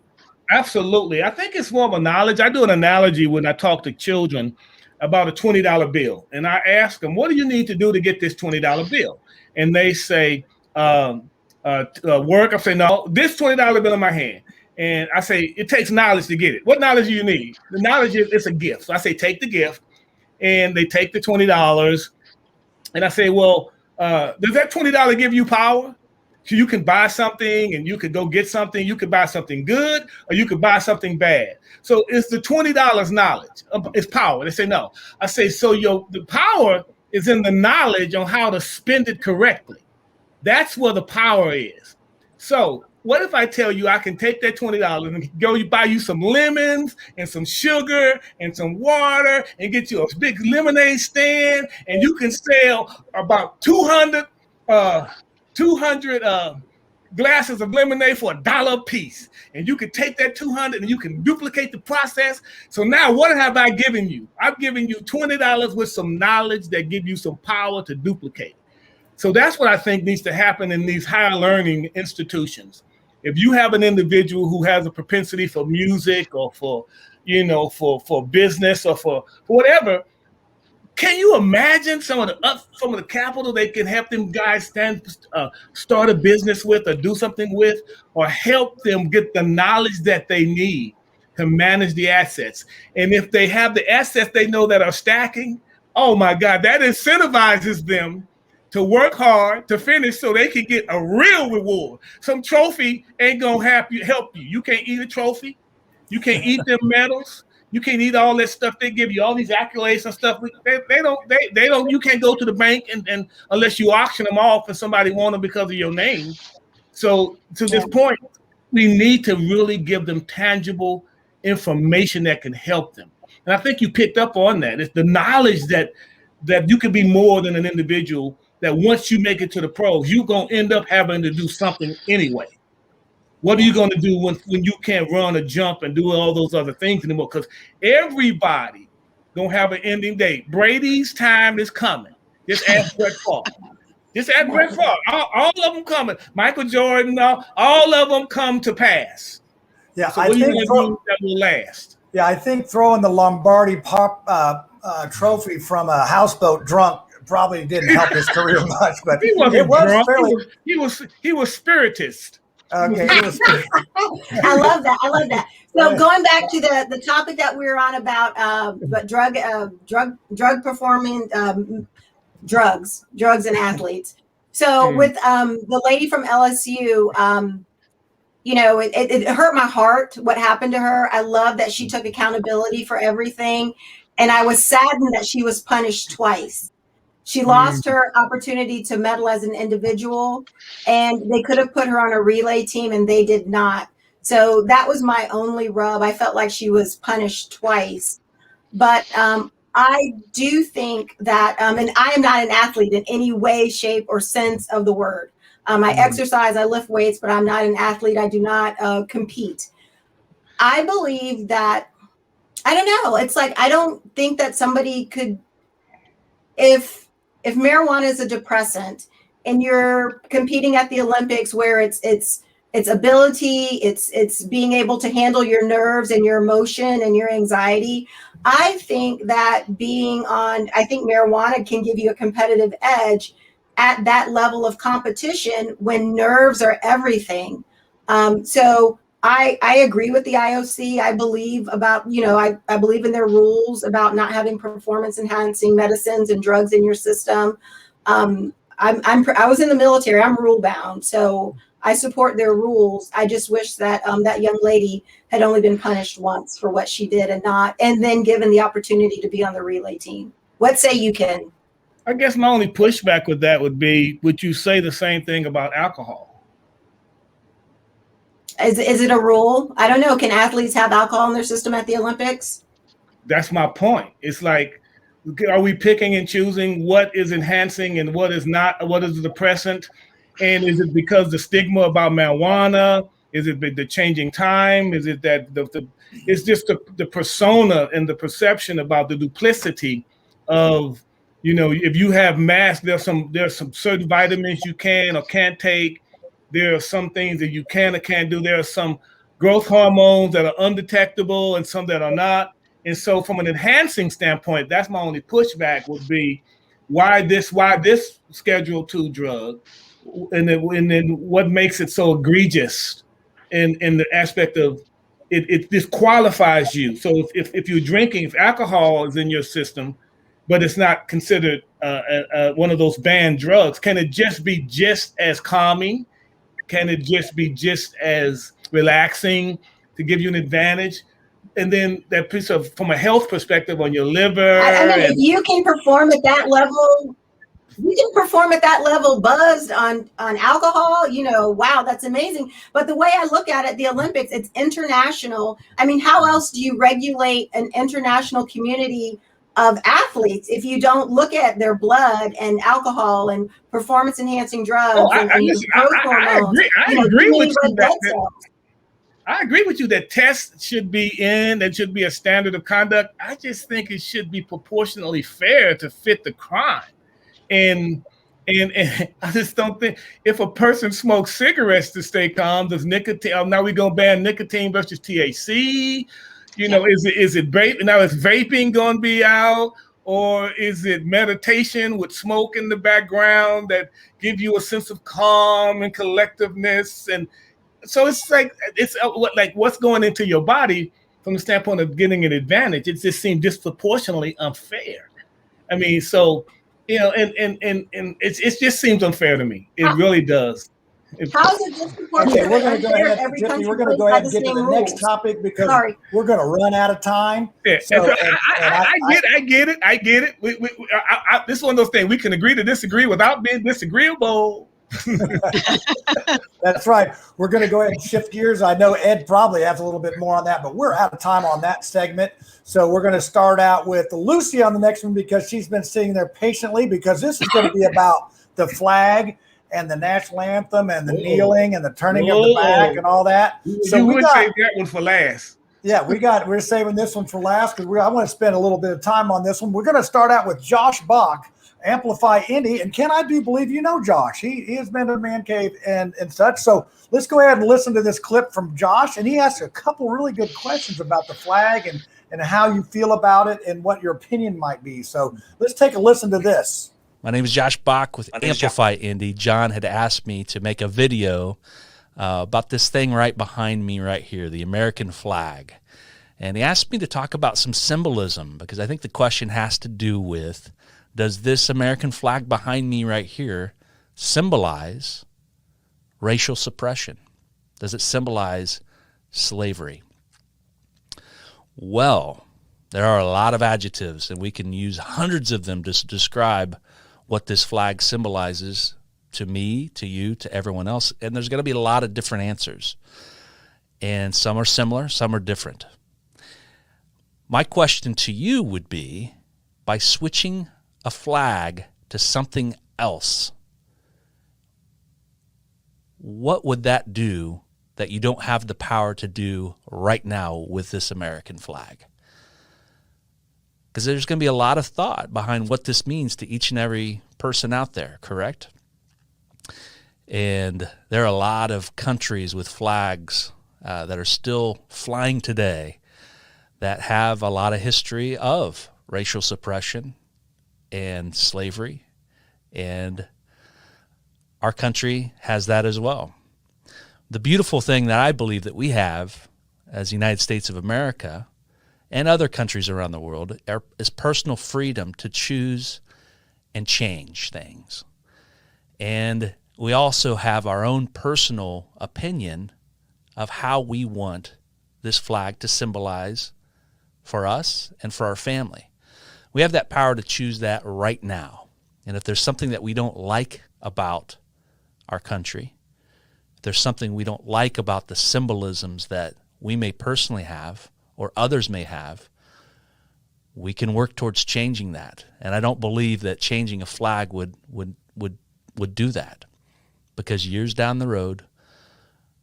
Absolutely. I think it's more of a knowledge. I do an analogy when I talk to children about a $20 bill. And I ask them, what do you need to do to get this $20 bill? And they say, work. I say, no, this $20 bill in my hand. And I say, it takes knowledge to get it. What knowledge do you need? The knowledge is it's a gift. So I say, take the gift. And they take the $20. And I say, well, does that $20 give you power? So you can buy something and you could go get something. You could buy something good or you could buy something bad. So it's the $20 knowledge. It's power. They say no. I say, so the power is in the knowledge on how to spend it correctly. That's where the power is. So what if I tell you I can take that $20 and go buy you some lemons and some sugar and some water and get you a big lemonade stand, and you can sell about 200 glasses of lemonade for $1 a piece. And you can take that 200 and you can duplicate the process. So now what have I given you? I've given you $20 with some knowledge that give you some power to duplicate. So that's what I think needs to happen in these higher learning institutions. If you have an individual who has a propensity for music or for business or for whatever, can you imagine some of the capital they can help them guys start a business with or do something with, or help them get the knowledge that they need to manage the assets? And if they have the assets they know that are stacking, oh my God, that incentivizes them to work hard to finish so they can get a real reward. Some trophy ain't gonna help you. You can't eat a trophy. You can't eat them medals. You can't eat all that stuff they give you, all these accolades and stuff. They don't. You can't go to the bank and unless you auction them off and somebody want them because of your name. So to this point, we need to really give them tangible information that can help them. And I think you picked up on that. It's the knowledge that you can be more than an individual, that once you make it to the pros, you're going to end up having to do something anyway. What are you going to do when you can't run or jump and do all those other things anymore? Because everybody going to have an ending date. Brady's time is coming. Just ask Brett Favre. Just ask Brett Favre. All of them coming. Michael Jordan, all of them come to pass.
Yeah,
so what are you going to do that will last?
Yeah, I think throwing the Lombardi trophy from a houseboat drunk probably didn't help his career much, but
he wasn't
it was
drunk.
fairly.
He was spiritist.
Okay,
I love that. So going back to the topic that we were on about, drug performing drugs and athletes. So with the lady from LSU, it hurt my heart what happened to her. I love that she took accountability for everything, and I was saddened that she was punished twice. She lost her opportunity to medal as an individual, and they could have put her on a relay team, and they did not. So that was my only rub. I felt like she was punished twice. But I do think that, and I am not an athlete in any way, shape, or sense of the word. I exercise, I lift weights, but I'm not an athlete. I do not compete. I believe that I don't know. It's like, I don't think that somebody could, if marijuana is a depressant and you're competing at the Olympics where it's ability, it's being able to handle your nerves and your emotion and your anxiety. I think that I think marijuana can give you a competitive edge at that level of competition when nerves are everything. So I agree with the IOC. I believe about, I believe in their rules about not having performance enhancing medicines and drugs in your system. I was in the military. I'm rule bound, so I support their rules. I just wish that that young lady had only been punished once for what she did and then given the opportunity to be on the relay team. What say you, Ken?
I guess my only pushback with that would be, would you say the same thing about alcohol?
Is it a rule? I don't know. Can athletes have alcohol in their system at the Olympics?
That's my point. It's like, are we picking and choosing what is enhancing and what is not? What is the depressant? And is it because the stigma about marijuana? Is it the changing time? Is it that it's just the persona and the perception about the duplicity of, if you have mass, there's some certain vitamins you can or can't take. There are some things that you can or can't do. There are some growth hormones that are undetectable and some that are not. And so from an enhancing standpoint, that's my only pushback would be why this Schedule II drug, and then what makes it so egregious in the aspect of it disqualifies you. So if you're drinking, if alcohol is in your system, but it's not considered one of those banned drugs, can it just be just as calming? Can it just be just as relaxing to give you an advantage? And then that piece of, from a health perspective on your liver.
I mean, if you can perform at that level, buzzed on alcohol, wow, that's amazing. But the way I look at it, the Olympics, it's international. I mean, how else do you regulate an international community of athletes if you don't look at their blood and alcohol and performance enhancing drugs
I agree with you. I agree with you that tests should be that should be a standard of conduct. I just think it should be proportionally fair to fit the crime. And I just don't think if a person smokes cigarettes to stay calm, does nicotine, now we're going to ban nicotine versus THC. Is it vape? Now is vaping going to be out, or is it meditation with smoke in the background that give you a sense of calm and collectiveness? And so it's like what's going into your body from the standpoint of getting an advantage. It just seems disproportionately unfair. I mean, so and it just seems unfair to me. It really does.
How is it disproportionately
we're going to go ahead, Tiffany, we're going to go ahead and get to the next topic because we're going to run out of time.
Yeah, so, I get it. This is one of those things we can agree to disagree without being disagreeable.
That's right. We're going to go ahead and shift gears. I know Ed probably has a little bit more on that, but we're out of time on that segment. So we're going to start out with Lucy on the next one because she's been sitting there patiently because this is going to be about the flag and the national anthem and the kneeling and the turning of the back and all that. So
we would save that one for last.
Yeah, we're saving this one for last because I want to spend a little bit of time on this one. We're going to start out with Josh Bach, Amplify Indy. And Ken, I do believe you know Josh. He has been to the Man Cave and such. So let's go ahead and listen to this clip from Josh. And he asked a couple really good questions about the flag and how you feel about it and what your opinion might be. So let's take a listen to this.
My name is Josh Bach with Amplify Indy. John had asked me to make a video about this thing right behind me right here, the American flag. And he asked me to talk about some symbolism because I think the question has to do with, does this American flag behind me right here symbolize racial suppression? Does it symbolize slavery? Well, there are a lot of adjectives, and we can use hundreds of them to describe what this flag symbolizes to me, to you, to everyone else. And there's going to be a lot of different answers. And some are similar, some are different. My question to you would be, by switching a flag to something else, what would that do that you don't have the power to do right now with this American flag? because there's going to be a lot of thought behind what this means to each and every person out there, correct? And there are a lot of countries with flags that are still flying today that have a lot of history of racial suppression and slavery, and our country has that as well. The beautiful thing that I believe that we have as the United States of America and other countries around the world is personal freedom to choose and change things. And we also have our own personal opinion of how we want this flag to symbolize for us and for our family. We have that power to choose that right now. And if there's something that we don't like about our country, if there's something we don't like about the symbolisms that we may personally have or others may have, we can work towards changing that. And I don't believe that changing a flag would do that, because years down the road,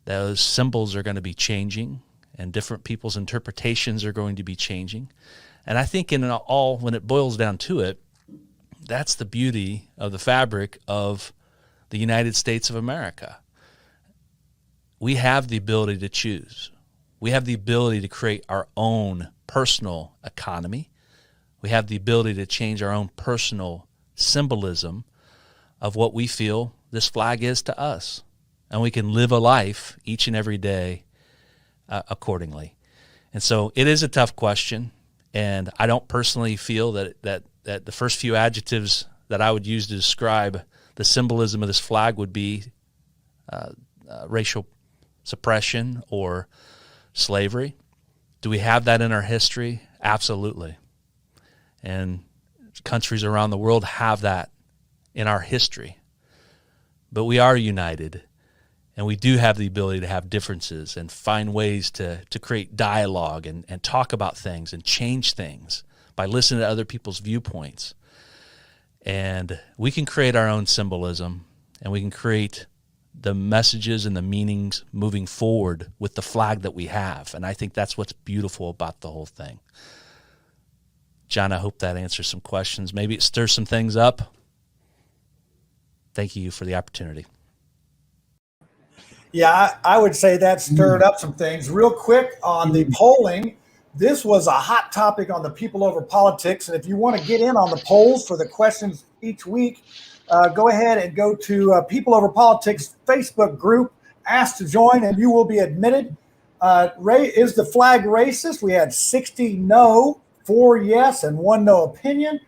those symbols are going to be changing and different people's interpretations are going to be changing. And I think when it boils down to it, that's the beauty of the fabric of the United States of America. We have the ability to choose. We have the ability to create our own personal economy. We have the ability to change our own personal symbolism of what we feel this flag is to us. And we can live a life each and every day accordingly. And so it is a tough question. And I don't personally feel that the first few adjectives that I would use to describe the symbolism of this flag would be racial suppression or slavery. Do we have that in our history? Absolutely. And countries around the world have that in our history. But we are united, and we do have the ability to have differences and find ways to create dialogue and talk about things and change things by listening to other people's viewpoints. And we can create our own symbolism, and we can create the messages and the meanings moving forward with the flag that we have. And I think that's what's beautiful about the whole thing. John, I hope that answers some questions. Maybe it stirs some things up. Thank you for the opportunity.
Yeah, I would say that stirred up some things. Real quick on the polling, this was a hot topic on the People Over Politics. And if you want to get in on the polls for the questions each week, go ahead and go to People Over Politics Facebook group, ask to join, and you will be admitted. Is the flag racist? We had 60 no, 4 yes, and 1 no opinion.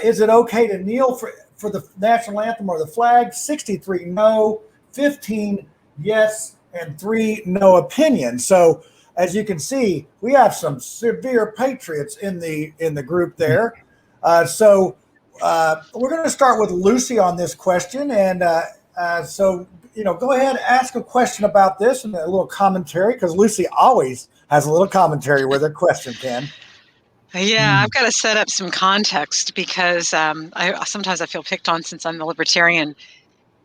Is it okay to kneel for the national anthem or the flag? 63 no, 15 yes, and 3 no opinion. So as you can see, we have some severe patriots in the group there. So we're going to start with Lucy on this question. And so, go ahead, ask a question about this and a little commentary, because Lucy always has a little commentary with her question, Ken.
Yeah, I've got to set up some context because sometimes I feel picked on since I'm a libertarian.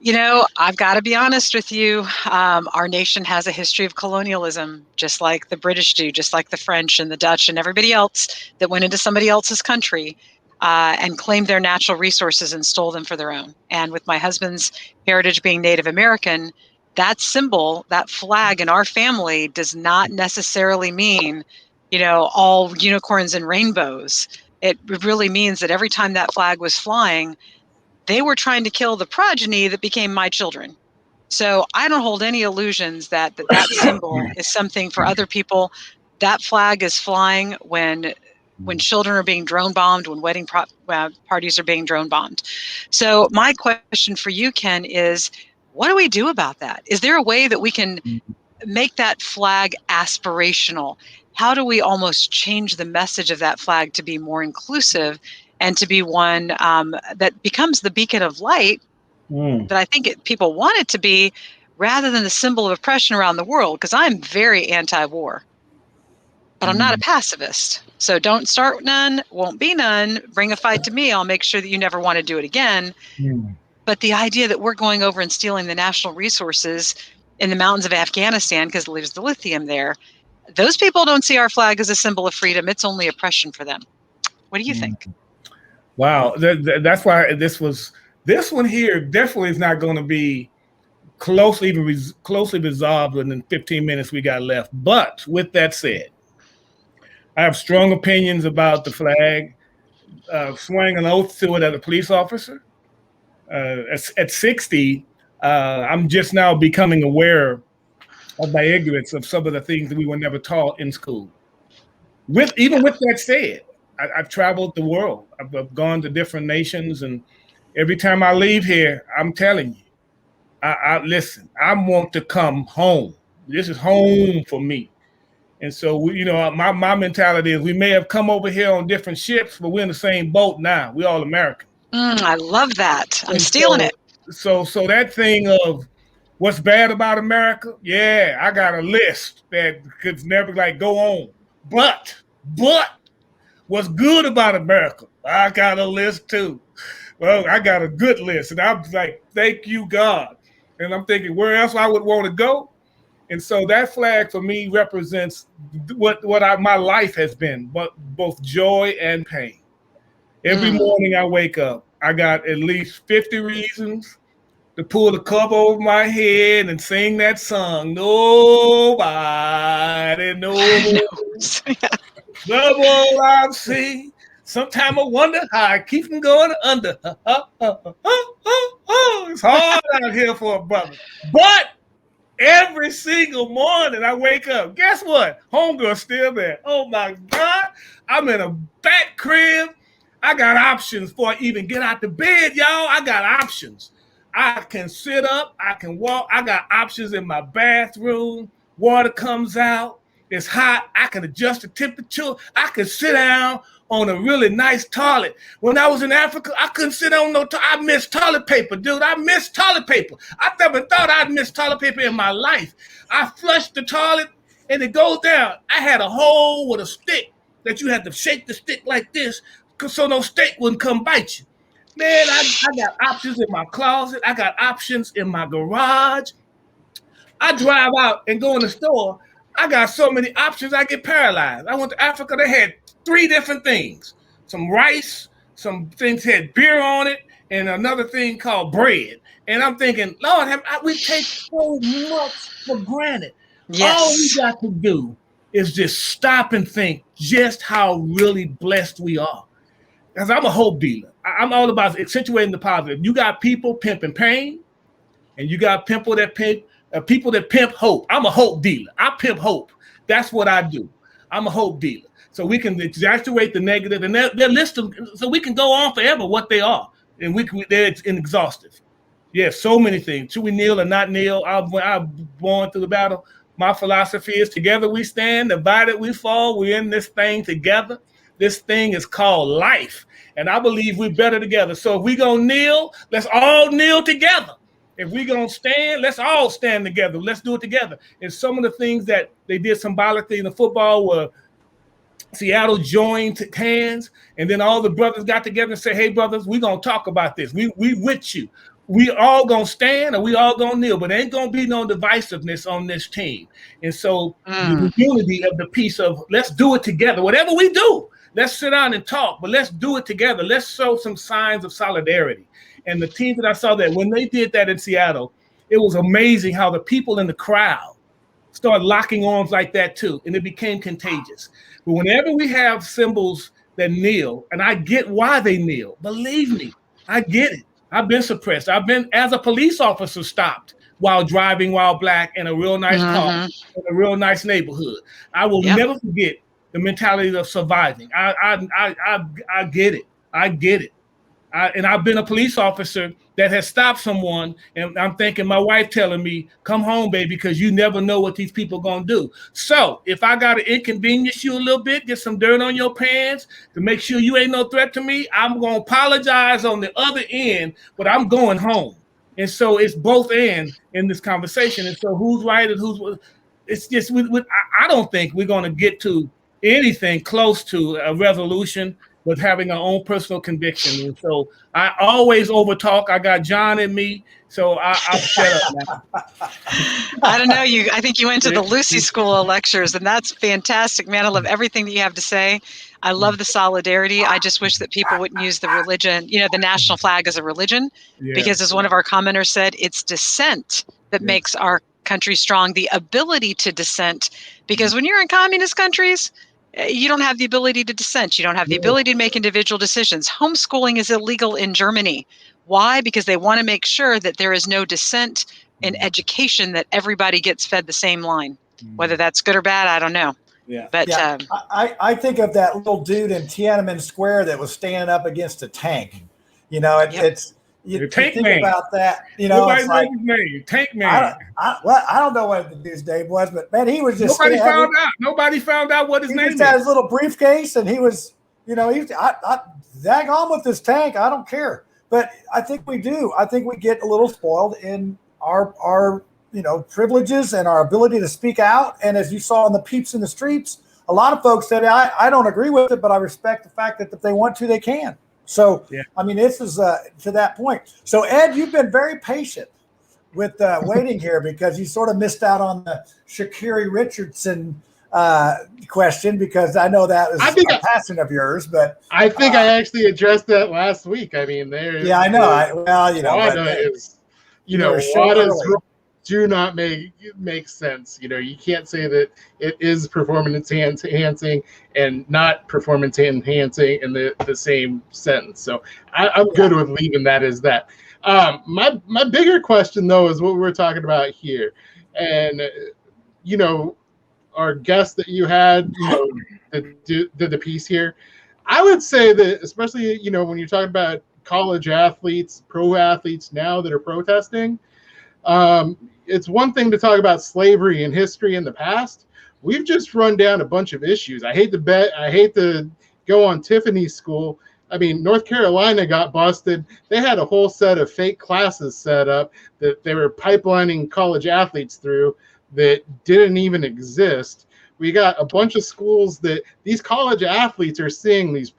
I've got to be honest with you. Our nation has a history of colonialism, just like the British do, just like the French and the Dutch and everybody else that went into somebody else's country and claimed their natural resources and stole them for their own. And with my husband's heritage being Native American, that symbol, that flag in our family does not necessarily mean, all unicorns and rainbows. It really means that every time that flag was flying, they were trying to kill the progeny that became my children. So I don't hold any illusions that symbol is something for other people. That flag is flying when children are being drone bombed, when wedding parties are being drone bombed. So my question for you, Ken, is what do we do about that? Is there a way that we can make that flag aspirational? How do we almost change the message of that flag to be more inclusive and to be one that becomes the beacon of light that I think people want it to be, rather than the symbol of oppression around the world? Because I'm very anti-war, but I'm not a pacifist. So don't start none, won't be none. Bring a fight to me. I'll make sure that you never want to do it again. But the idea that we're going over and stealing the national resources in the mountains of Afghanistan because there's the lithium there, those people don't see our flag as a symbol of freedom. It's only oppression for them. What do you think?
Wow, that's why this one here definitely is not going to be closely resolved within 15 minutes we got left. But with that said, I have strong opinions about the flag. Swearing an oath to it as a police officer. At 60, I'm just now becoming aware of my ignorance of some of the things that we were never taught in school. With that said, I've traveled the world. I've gone to different nations, and every time I leave here, I'm telling you, I listen. I want to come home. This is home for me. And so, my mentality is we may have come over here on different ships, but we're in the same boat now. We're all American.
I love that. I'm stealing it.
So that thing of what's bad about America, yeah, I got a list that could never go on. But what's good about America, I got a list too. Well, I got a good list, and I'm like, thank you, God. And I'm thinking, where else I would want to go? And so that flag for me represents what my life has been, but both joy and pain. Every morning I wake up, I got at least 50 reasons to pull the cover over my head and sing that song. Nobody knows the world I've seen. Sometimes I wonder how I keep from going under. It's hard out here for a brother. But every single morning I wake up, guess what? Homegirl's still there. Oh my God. I'm in a back crib. I got options before I even get out the bed, y'all. I got options. I can sit up. I can walk. I got options in my bathroom. Water comes out. It's hot. I can adjust the temperature. I can sit down on a really nice toilet. When I was in Africa, I couldn't sit on no toilet. I missed toilet paper, dude. I missed toilet paper. I never thought I'd miss toilet paper in my life. I flushed the toilet and it goes down. I had a hole with a stick that you had to shake the stick like this so no steak wouldn't come bite you. Man, I got options in my closet. I got options in my garage. I drive out and go in the store. I got so many options, I get paralyzed. I went to Africa, they had 3 different things. Some rice, some things had beer on it, and another thing called bread. And I'm thinking, Lord, we take so much for granted.
Yes.
All we got to do is just stop and think just how really blessed we are. Because I'm a hope dealer. I'm all about accentuating the positive. You got people pimping pain, and you got people that pimp hope. I'm a hope dealer. I pimp hope. That's what I do. I'm a hope dealer. So we can exaggerate the negative, and they're list them, so we can go on forever what they are, and they're inexhaustive. Yes, so many things. Should we kneel or not kneel? I'm born through the battle. My philosophy is together we stand, divided we fall. We're in this thing together. This thing is called life, and I believe we're better together. So if we gonna kneel, let's all kneel together. If we gonna stand, let's all stand together. Let's do it together. And some of the things that they did symbolically in the football were Seattle joined hands, and then all the brothers got together and said, hey, brothers, we gonna talk about this. We with you. We all gonna stand or we all gonna kneel, but there ain't gonna be no divisiveness on this team. And so the unity of the piece of let's do it together. Whatever we do, let's sit down and talk, but let's do it together. Let's show some signs of solidarity. And the teams that I saw that when they did that in Seattle, it was amazing how the people in the crowd started locking arms like that too, and it became contagious. But whenever we have symbols that kneel, and I get why they kneel, believe me, I get it. I've been suppressed. I've been, as a police officer, stopped while driving while black in a real nice car in a real nice neighborhood. I will never forget the mentality of surviving. I get it. I get it. And I've been a police officer that has stopped someone, and I'm thinking my wife telling me, come home, baby, because you never know what these people gonna do. So if I gotta inconvenience you a little bit, get some dirt on your pants to make sure you ain't no threat to me, I'm gonna apologize on the other end, but I'm going home. And so it's both ends in this conversation. And so who's right and who's, it's just, I don't think we're gonna get to anything close to a resolution with having our own personal conviction. And so I always overtalk. I got John in me, so I'll shut up now.
I don't know. I think you went to the Lucy School of lectures, and that's fantastic, man. I love everything that you have to say. I love the solidarity. I just wish that people wouldn't use the religion, the national flag as a religion, because as one of our commenters said, it's dissent that makes our country strong, the ability to dissent, because when you're in communist countries, you don't have the ability to dissent. You don't have the ability to make individual decisions. Homeschooling is illegal in Germany. Why? Because they want to make sure that there is no dissent in education, that everybody gets fed the same line. Whether that's good or bad, I don't know.
Yeah.
But
I think of that little dude in Tiananmen Square that was standing up against a tank. It's you think
man.
About that.
Nobody knows his name. Tank Man.
I don't know what the dude's name was, but man, he was just
nobody found out. Nobody found out what his name is.
He just had his little briefcase, and he was, I dag on with this tank. I don't care. But I think we do. I think we get a little spoiled in our privileges and our ability to speak out. And as you saw in the peeps in the streets, a lot of folks said, I don't agree with it, but I respect the fact that if they want to, they can. So, I mean, this is to that point. So, Ed, you've been very patient with waiting here because you sort of missed out on the Sha'Carri Richardson question, because I know that is a passion of yours. But
I think I actually addressed that last week. I mean,
I know.
WADA's do not make sense. You can't say that it is performance enhancing and not performance enhancing in the same sentence. So I'm good with leaving that as that. My bigger question though is what we're talking about here, and our guest that you had, that did the piece here. I would say that, especially when you're talking about college athletes, pro athletes now that are protesting. It's one thing to talk about slavery and history in the past. We've just run down a bunch of issues. I hate to go on Tiffany's school. I mean, North Carolina got busted. They had a whole set of fake classes set up that they were pipelining college athletes through that didn't even exist. We got a bunch of schools that these college athletes are seeing these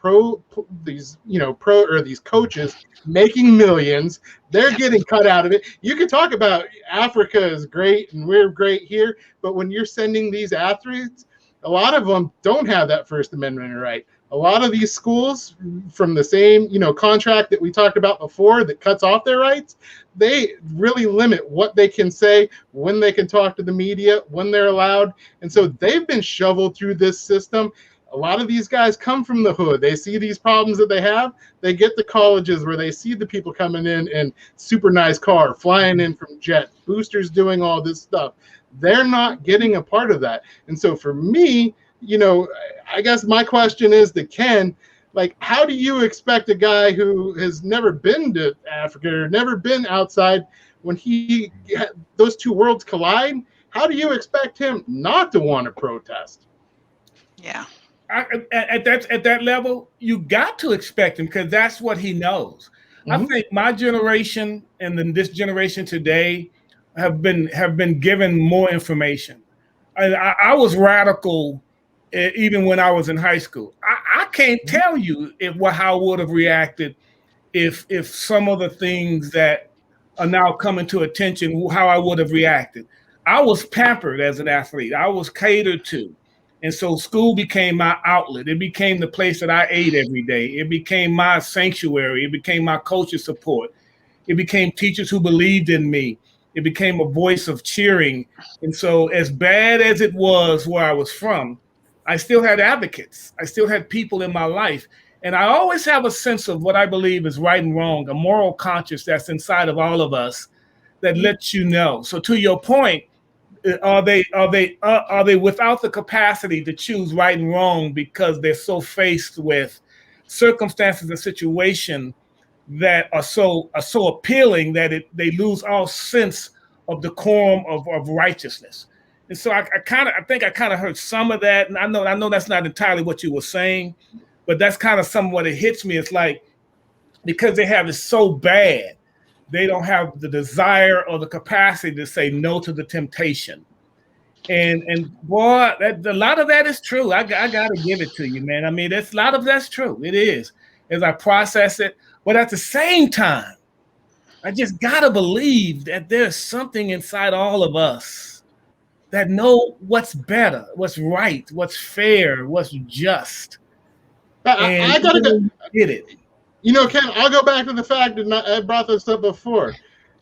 coaches making millions. They're getting cut out of it. You can talk about Africa is great and we're great here, but when you're sending these athletes, a lot of them don't have that First Amendment right. A lot of these schools, from the same contract that we talked about before that cuts off their rights, they really limit what they can say, when they can talk to the media, when they're allowed. And so they've been shoveled through this system. A lot of these guys come from the hood. They see these problems that they have. They get to colleges where they see the people coming in super nice car, flying in from jet, boosters doing all this stuff. They're not getting a part of that. And so for me, I guess my question is to Ken, like, how do you expect a guy who has never been to Africa or never been outside, when those two worlds collide, how do you expect him not to want to protest?
Yeah.
At that level, you got to expect him, because that's what he knows. Mm-hmm. I think my generation and then this generation today have been given more information. I was radical even when I was in high school. I can't tell you how I would have reacted if some of the things that are now coming to attention, how I would have reacted. I was pampered as an athlete. I was catered to. And so school became my outlet. It became the place that I ate every day. It became my sanctuary. It became my coach's support. It became teachers who believed in me. It became a voice of cheering. And so as bad as it was where I was from, I still had advocates. I still had people in my life. And I always have a sense of what I believe is right and wrong, a moral conscience that's inside of all of us that lets you know. So to your point, are they without the capacity to choose right and wrong because they're so faced with circumstances and situations that are so appealing that they lose all sense of decorum of righteousness? And so I think I kind of heard some of that, and I know that's not entirely what you were saying, but that's kind of some of what it hits me. It's like, because they have it so bad, they don't have the desire or the capacity to say no to the temptation. And boy, a lot of that is true. I got to give it to you, man. I mean, a lot of that's true. It is, as I process it. But at the same time, I just got to believe that there's something inside all of us that know what's better, what's right, what's fair, what's just.
I got to
get it.
You know, Ken, I'll go back to the fact that I brought this up before.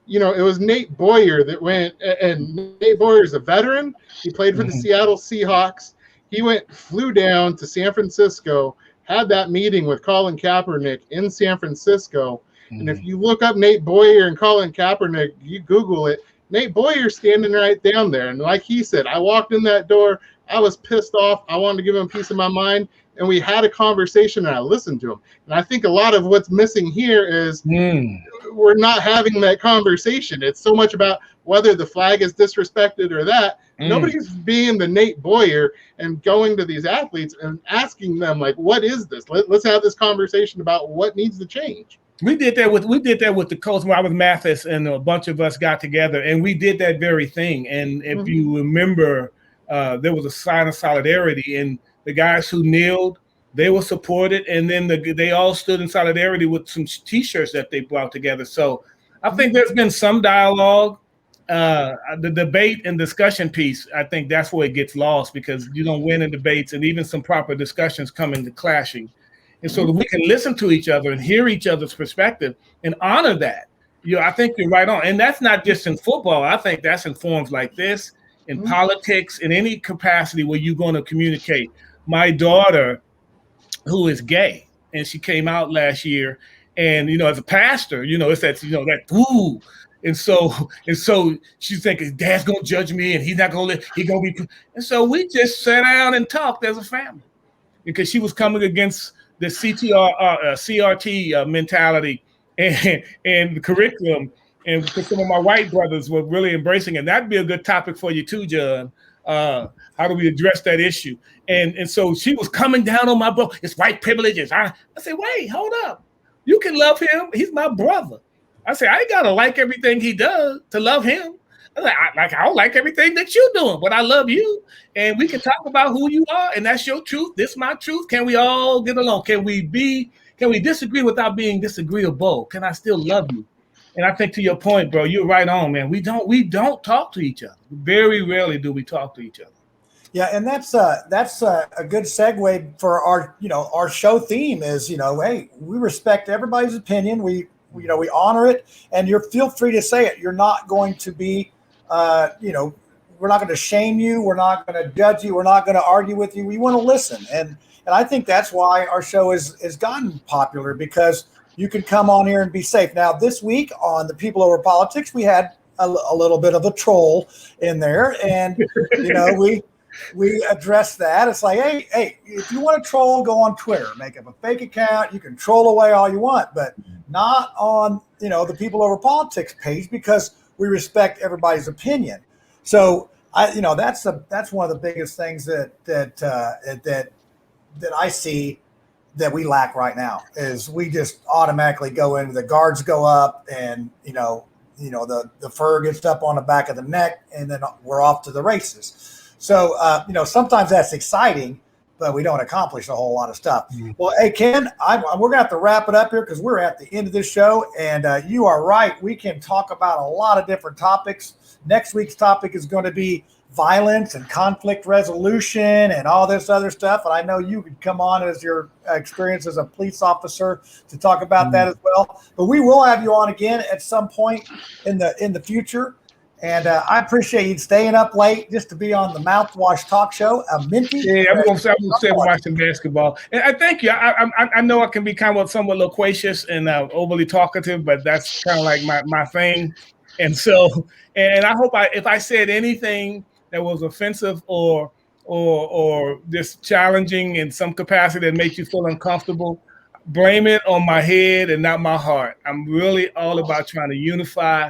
You know, it was Nate Boyer that went, and Nate Boyer is a veteran. He played for the Seattle Seahawks. He flew down to San Francisco, had that meeting with Colin Kaepernick in San Francisco. And if you look up Nate Boyer and Colin Kaepernick, you Google it, Nate Boyer's standing right down there. And like he said, I walked in that door, I was pissed off. I wanted to give him a piece of my mind. And we had a conversation and I listened to him. And I think a lot of what's missing here is we're not having that conversation. It's so much about whether the flag is disrespected or that. Nobody's being the Nate Boyer and going to these athletes and asking them, like, what is this? Let's have this conversation about what needs to change.
We did that with the Colts when I was Mathis and a bunch of us got together and we did that very thing. And if you remember, there was a sign of solidarity, and the guys who kneeled, they were supported, and then they all stood in solidarity with some T-shirts that they brought together. So I think there's been some dialogue. The debate and discussion piece, I think that's where it gets lost because you don't win in debates, and even some proper discussions come into clashing. And so that we can listen to each other and hear each other's perspective and honor that. I think you're right on. And that's not just in football. I think that's in forms like this, in politics, in any capacity where you're going to communicate. My daughter, who is gay, and she came out last year, and as a pastor, it's that that ooh, and so she's thinking Dad's gonna judge me, and he's gonna be, and so we just sat down and talked as a family because she was coming against the CRT mentality and the curriculum, and because some of my white brothers were really embracing it. That'd be a good topic for you too, John. How do we address that issue? And so she was coming down on my bro. It's white privileges. I said, wait, hold up. You can love him. He's my brother. I said, I ain't gotta like everything he does to love him. I don't like everything that you're doing, but I love you. And we can talk about who you are, and that's your truth. This is my truth. Can we all get along? Can we disagree without being disagreeable? Can I still love you? And I think to your point, bro, you're right on, man. We don't talk to each other. Very rarely do we talk to each other.
Yeah, and that's a good segue for our show theme is, hey, we respect everybody's opinion. We honor it, and feel free to say it. You're not going to be, we're not going to shame you. We're not going to judge you. We're not going to argue with you. We want to listen, and I think that's why our show has gotten popular, because you can come on here and be safe. Now, this week on the People Over Politics, we had a little bit of a troll in there, and we addressed that. It's like, hey, if you want to troll, go on Twitter, make up a fake account. You can troll away all you want, but not on the People Over Politics page, because we respect everybody's opinion. So that's one of the biggest things that I see that we lack right now is we just automatically go into the guards go up, and the fur gets up on the back of the neck, and then we're off to the races. So sometimes that's exciting, but we don't accomplish a whole lot of stuff. Well, hey, Ken, we're gonna have to wrap it up here because we're at the end of this show, and you are right. We can talk about a lot of different topics. Next week's topic is going to be violence and conflict resolution and all this other stuff. And I know you could come on as your experience as a police officer to talk about that as well. But we will have you on again at some point in the future. And I appreciate you staying up late just to be on the Mouthwash Talk Show. Minty.
Yeah, I'm going to stay watching basketball. And I thank you. I know I can be kind of somewhat loquacious and overly talkative, but that's kind of like my thing. And so, and I hope if I said anything that was offensive or just challenging in some capacity that makes you feel uncomfortable, blame it on my head and not my heart. I'm really all about trying to unify,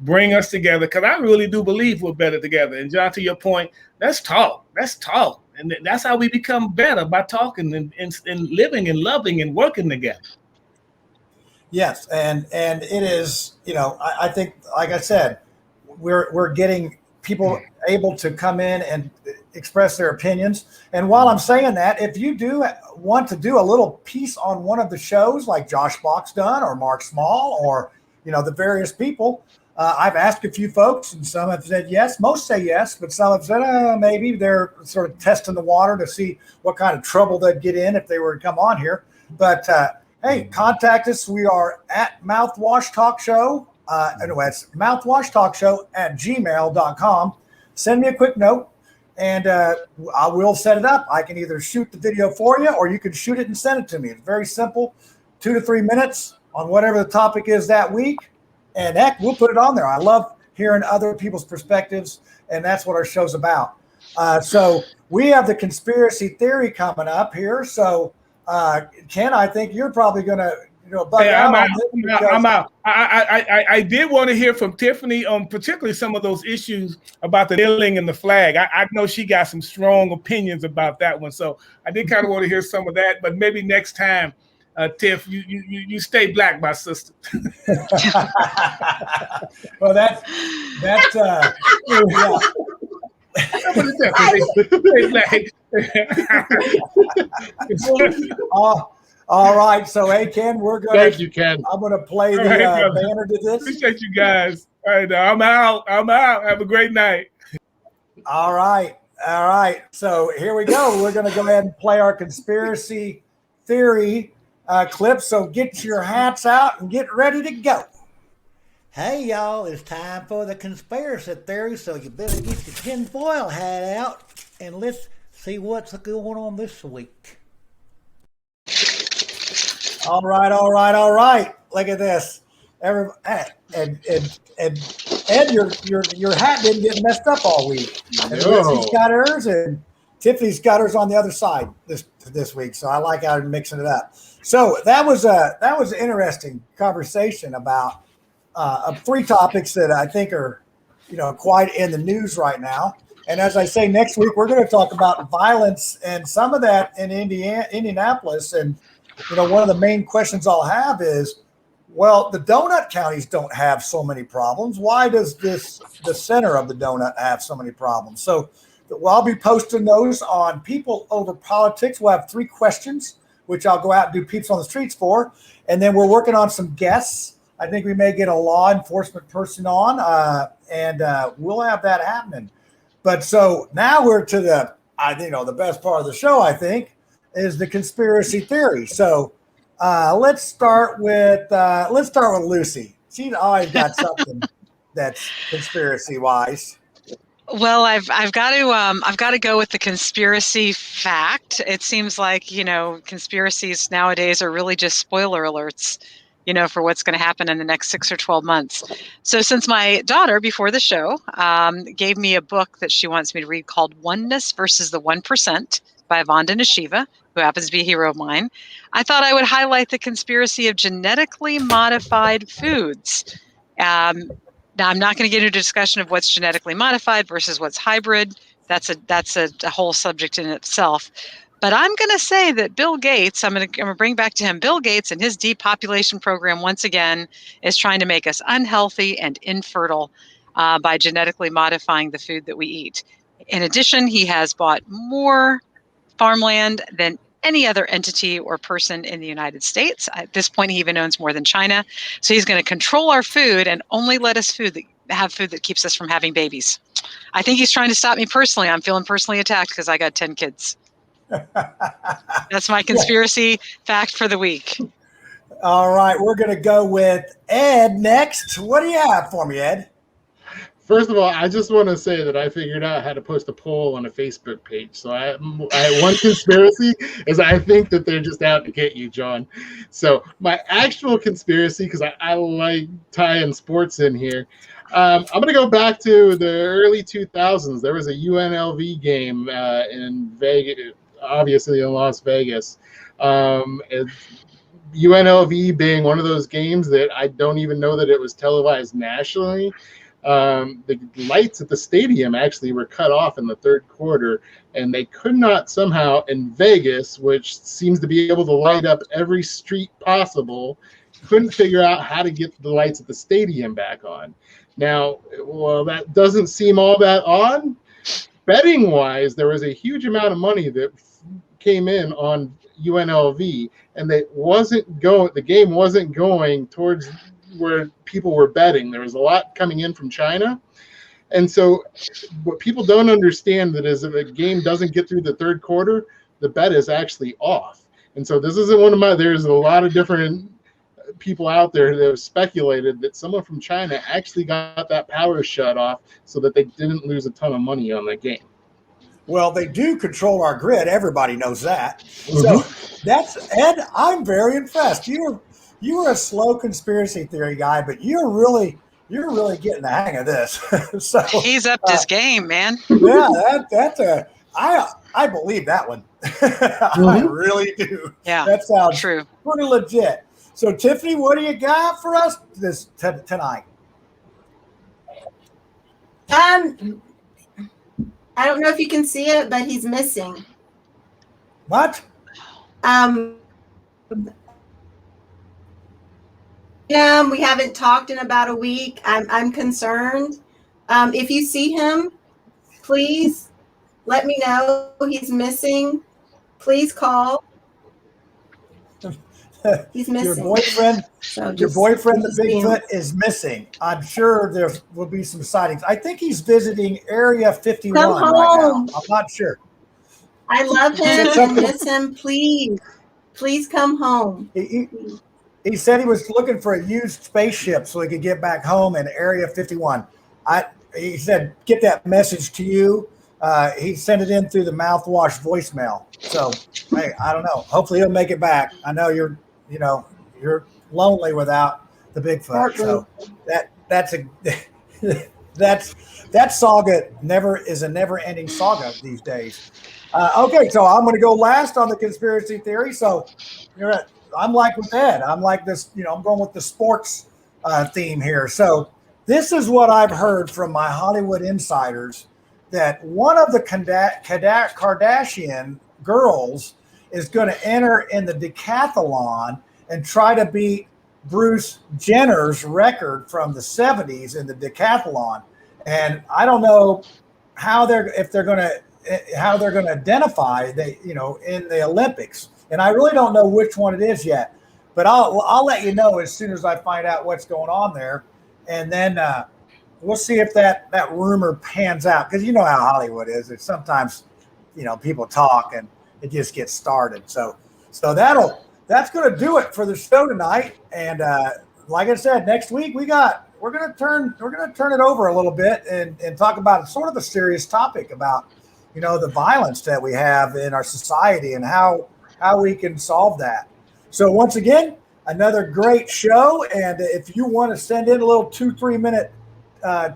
bring us together, because I really do believe we're better together. And John, to your point, let's talk. And that's how we become better, by talking and living and loving and working together.
Yes, and it is, I think, like I said, we're getting people able to come in and express their opinions. And while I'm saying that, if you do want to do a little piece on one of the shows like Josh Bach's done or Mark Small or, the various people, I've asked a few folks and some have said yes. Most say yes, but some have said maybe. They're sort of testing the water to see what kind of trouble they'd get in if they were to come on here. But hey, contact us. We are at Mouthwash Talk Show. It's mouthwashtalkshow@gmail.com. Send me a quick note and I will set it up. I can either shoot the video for you or you can shoot it and send it to me. It's very simple, 2 to 3 minutes on whatever the topic is that week. And heck, we'll put it on there. I love hearing other people's perspectives, and that's what our show's about. So we have the conspiracy theory coming up here. So Ken, I think you're probably going to bug out on this because
I'm out. I did want to hear from Tiffany on particularly some of those issues about the kneeling and the flag. I know she got some strong opinions about that one. So I did kind of want to hear some of that, but maybe next time, Tiff, you stay black, my sister.
Well, that's yeah. All right, so hey Ken, we're gonna.
Thank you, Ken.
I'm gonna play the banner to this.
Appreciate you guys. All right, I'm out. Have a great night.
All right. So here we go. We're gonna go ahead and play our conspiracy theory clip. So get your hats out and get ready to go. Hey y'all, it's time for the conspiracy theory. So you better get your tinfoil hat out and let's see what's going on this week. All right. Look at this. And Ed, your hat didn't get messed up all week. And Lindsay's got hers, and Tiffany's got hers on the other side this week. So I like how they're mixing it up. So that was an interesting conversation about 3 topics that I think are quite in the news right now. And as I say, next week we're going to talk about violence and some of that in Indianapolis. And one of the main questions I'll have is, well, the donut counties don't have so many problems. Why does the center of the donut have so many problems? So I'll be posting those on People Over Politics. We'll have 3 questions, which I'll go out and do Peeps on the Streets for. And then we're working on some guests. I think we may get a law enforcement person on, and we'll have that happening. But so now we're to the best part of the show, I think, is the conspiracy theory. So let's start with Lucy. She's always got something that's conspiracy wise.
Well, I've got to go with the conspiracy fact. It seems like conspiracies nowadays are really just spoiler alerts, for what's going to happen in the next 6 or 12 months. So since my daughter before the show gave me a book that she wants me to read called Oneness versus the 1% by Vandana Shiva, who happens to be a hero of mine, I thought I would highlight the conspiracy of genetically modified foods. Now, I'm not going to get into a discussion of what's genetically modified versus what's hybrid. That's a whole subject in itself. But I'm going to say that Bill Gates, I'm going to bring back to him, Bill Gates and his depopulation program once again is trying to make us unhealthy and infertile by genetically modifying the food that we eat. In addition, he has bought more farmland than any other entity or person in the United States. At this point, he even owns more than China. So he's going to control our food and only let us have food that keeps us from having babies. I think he's trying to stop me personally. I'm feeling personally attacked because I got 10 kids. That's my conspiracy fact for the week.
All right, we're going to go with Ed next. What do you have for me, Ed?
First of all, I just want to say that I figured out how to post a poll on a Facebook page. So I one conspiracy is I think that they're just out to get you, John. So my actual conspiracy, because I like tying sports in here, I'm going to go back to the early 2000s. There was a UNLV game in Vegas, obviously in Las Vegas. UNLV being one of those games that I don't even know that it was televised nationally. The lights at the stadium actually were cut off in the 3rd quarter, and they could not somehow in Vegas, which seems to be able to light up every street possible, couldn't figure out how to get the lights at the stadium back on. Now, well, that doesn't seem all that odd. Betting wise, there was a huge amount of money that came in on UNLV, and the game wasn't going towards where people were betting. There was a lot coming in from China. And so what people don't understand that is if a game doesn't get through the third quarter, the bet is actually off. And so this isn't there's a lot of different people out there that have speculated that someone from China actually got that power shut off so that they didn't lose a ton of money on that game.
Well, they do control our grid. Everybody knows that. So that's Ed. I'm very impressed. You were a slow conspiracy theory guy, but you're really getting the hang of this. So
he's upped his game, man.
Yeah, I believe that one. I really do.
Yeah,
that sounds
true.
Pretty legit. So Tiffany, what do you got for us tonight?
I don't know if you can see it, but he's missing.
What?
We haven't talked in about a week. I'm concerned. If you see him, please let me know he's missing. Please call. He's missing.
Your boyfriend, the Bigfoot, is missing. I'm sure there will be some sightings. I think he's visiting Area 51
Come home.
right now. I'm not sure.
I love him. I miss him. Please come home.
He said he was looking for a used spaceship so he could get back home in Area 51. He said, get that message to you. He sent it in through the mouthwash voicemail. So, hey, I don't know. Hopefully he'll make it back. I know you're lonely without the Bigfoot. So that saga is a never-ending saga these days. Okay, so I'm going to go last on the conspiracy theory. So I'm like with Ed. I'm like this, I'm going with the sports theme here. So this is what I've heard from my Hollywood insiders, that one of the Kardashian girls is going to enter in the decathlon and try to beat Bruce Jenner's record from the 70s in the decathlon. And I don't know how they're going to identify in the Olympics. And I really don't know which one it is yet, but I'll let you know as soon as I find out what's going on there. And then we'll see if that rumor pans out, because you know how Hollywood is. It's sometimes, people talk and it just gets started. So that's going to do it for the show tonight. And like I said, next week we're going to turn it over a little bit and talk about sort of a serious topic about, the violence that we have in our society and how we can solve that. So once again, another great show. And if you want to send in a little 2-3 minute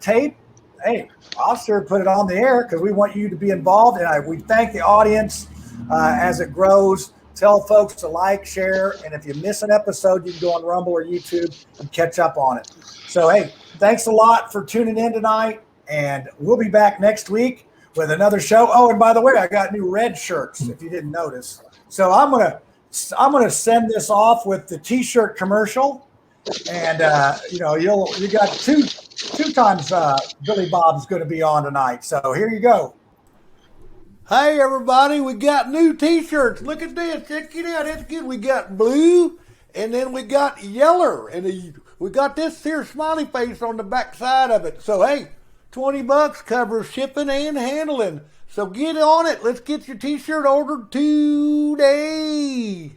tape, hey, I'll sure put it on the air, because we want you to be involved. And we thank the audience as it grows. Tell folks to like, share, and if you miss an episode, you can go on Rumble or YouTube and catch up on it. So, hey, thanks a lot for tuning in tonight, and we'll be back next week with another show. Oh, and by the way, I got new red shirts, if you didn't notice. So I'm gonna send this off with the T-shirt commercial, and you got two times Billy Bob's going to be on tonight. So here you go.
Hey everybody, we got new T-shirts. Look at this, check it out. It's good. We got blue, and then we got yeller, and we got this here smiley face on the back side of it. So hey, $20 covers shipping and handling. So get on it. Let's get your T-shirt ordered today.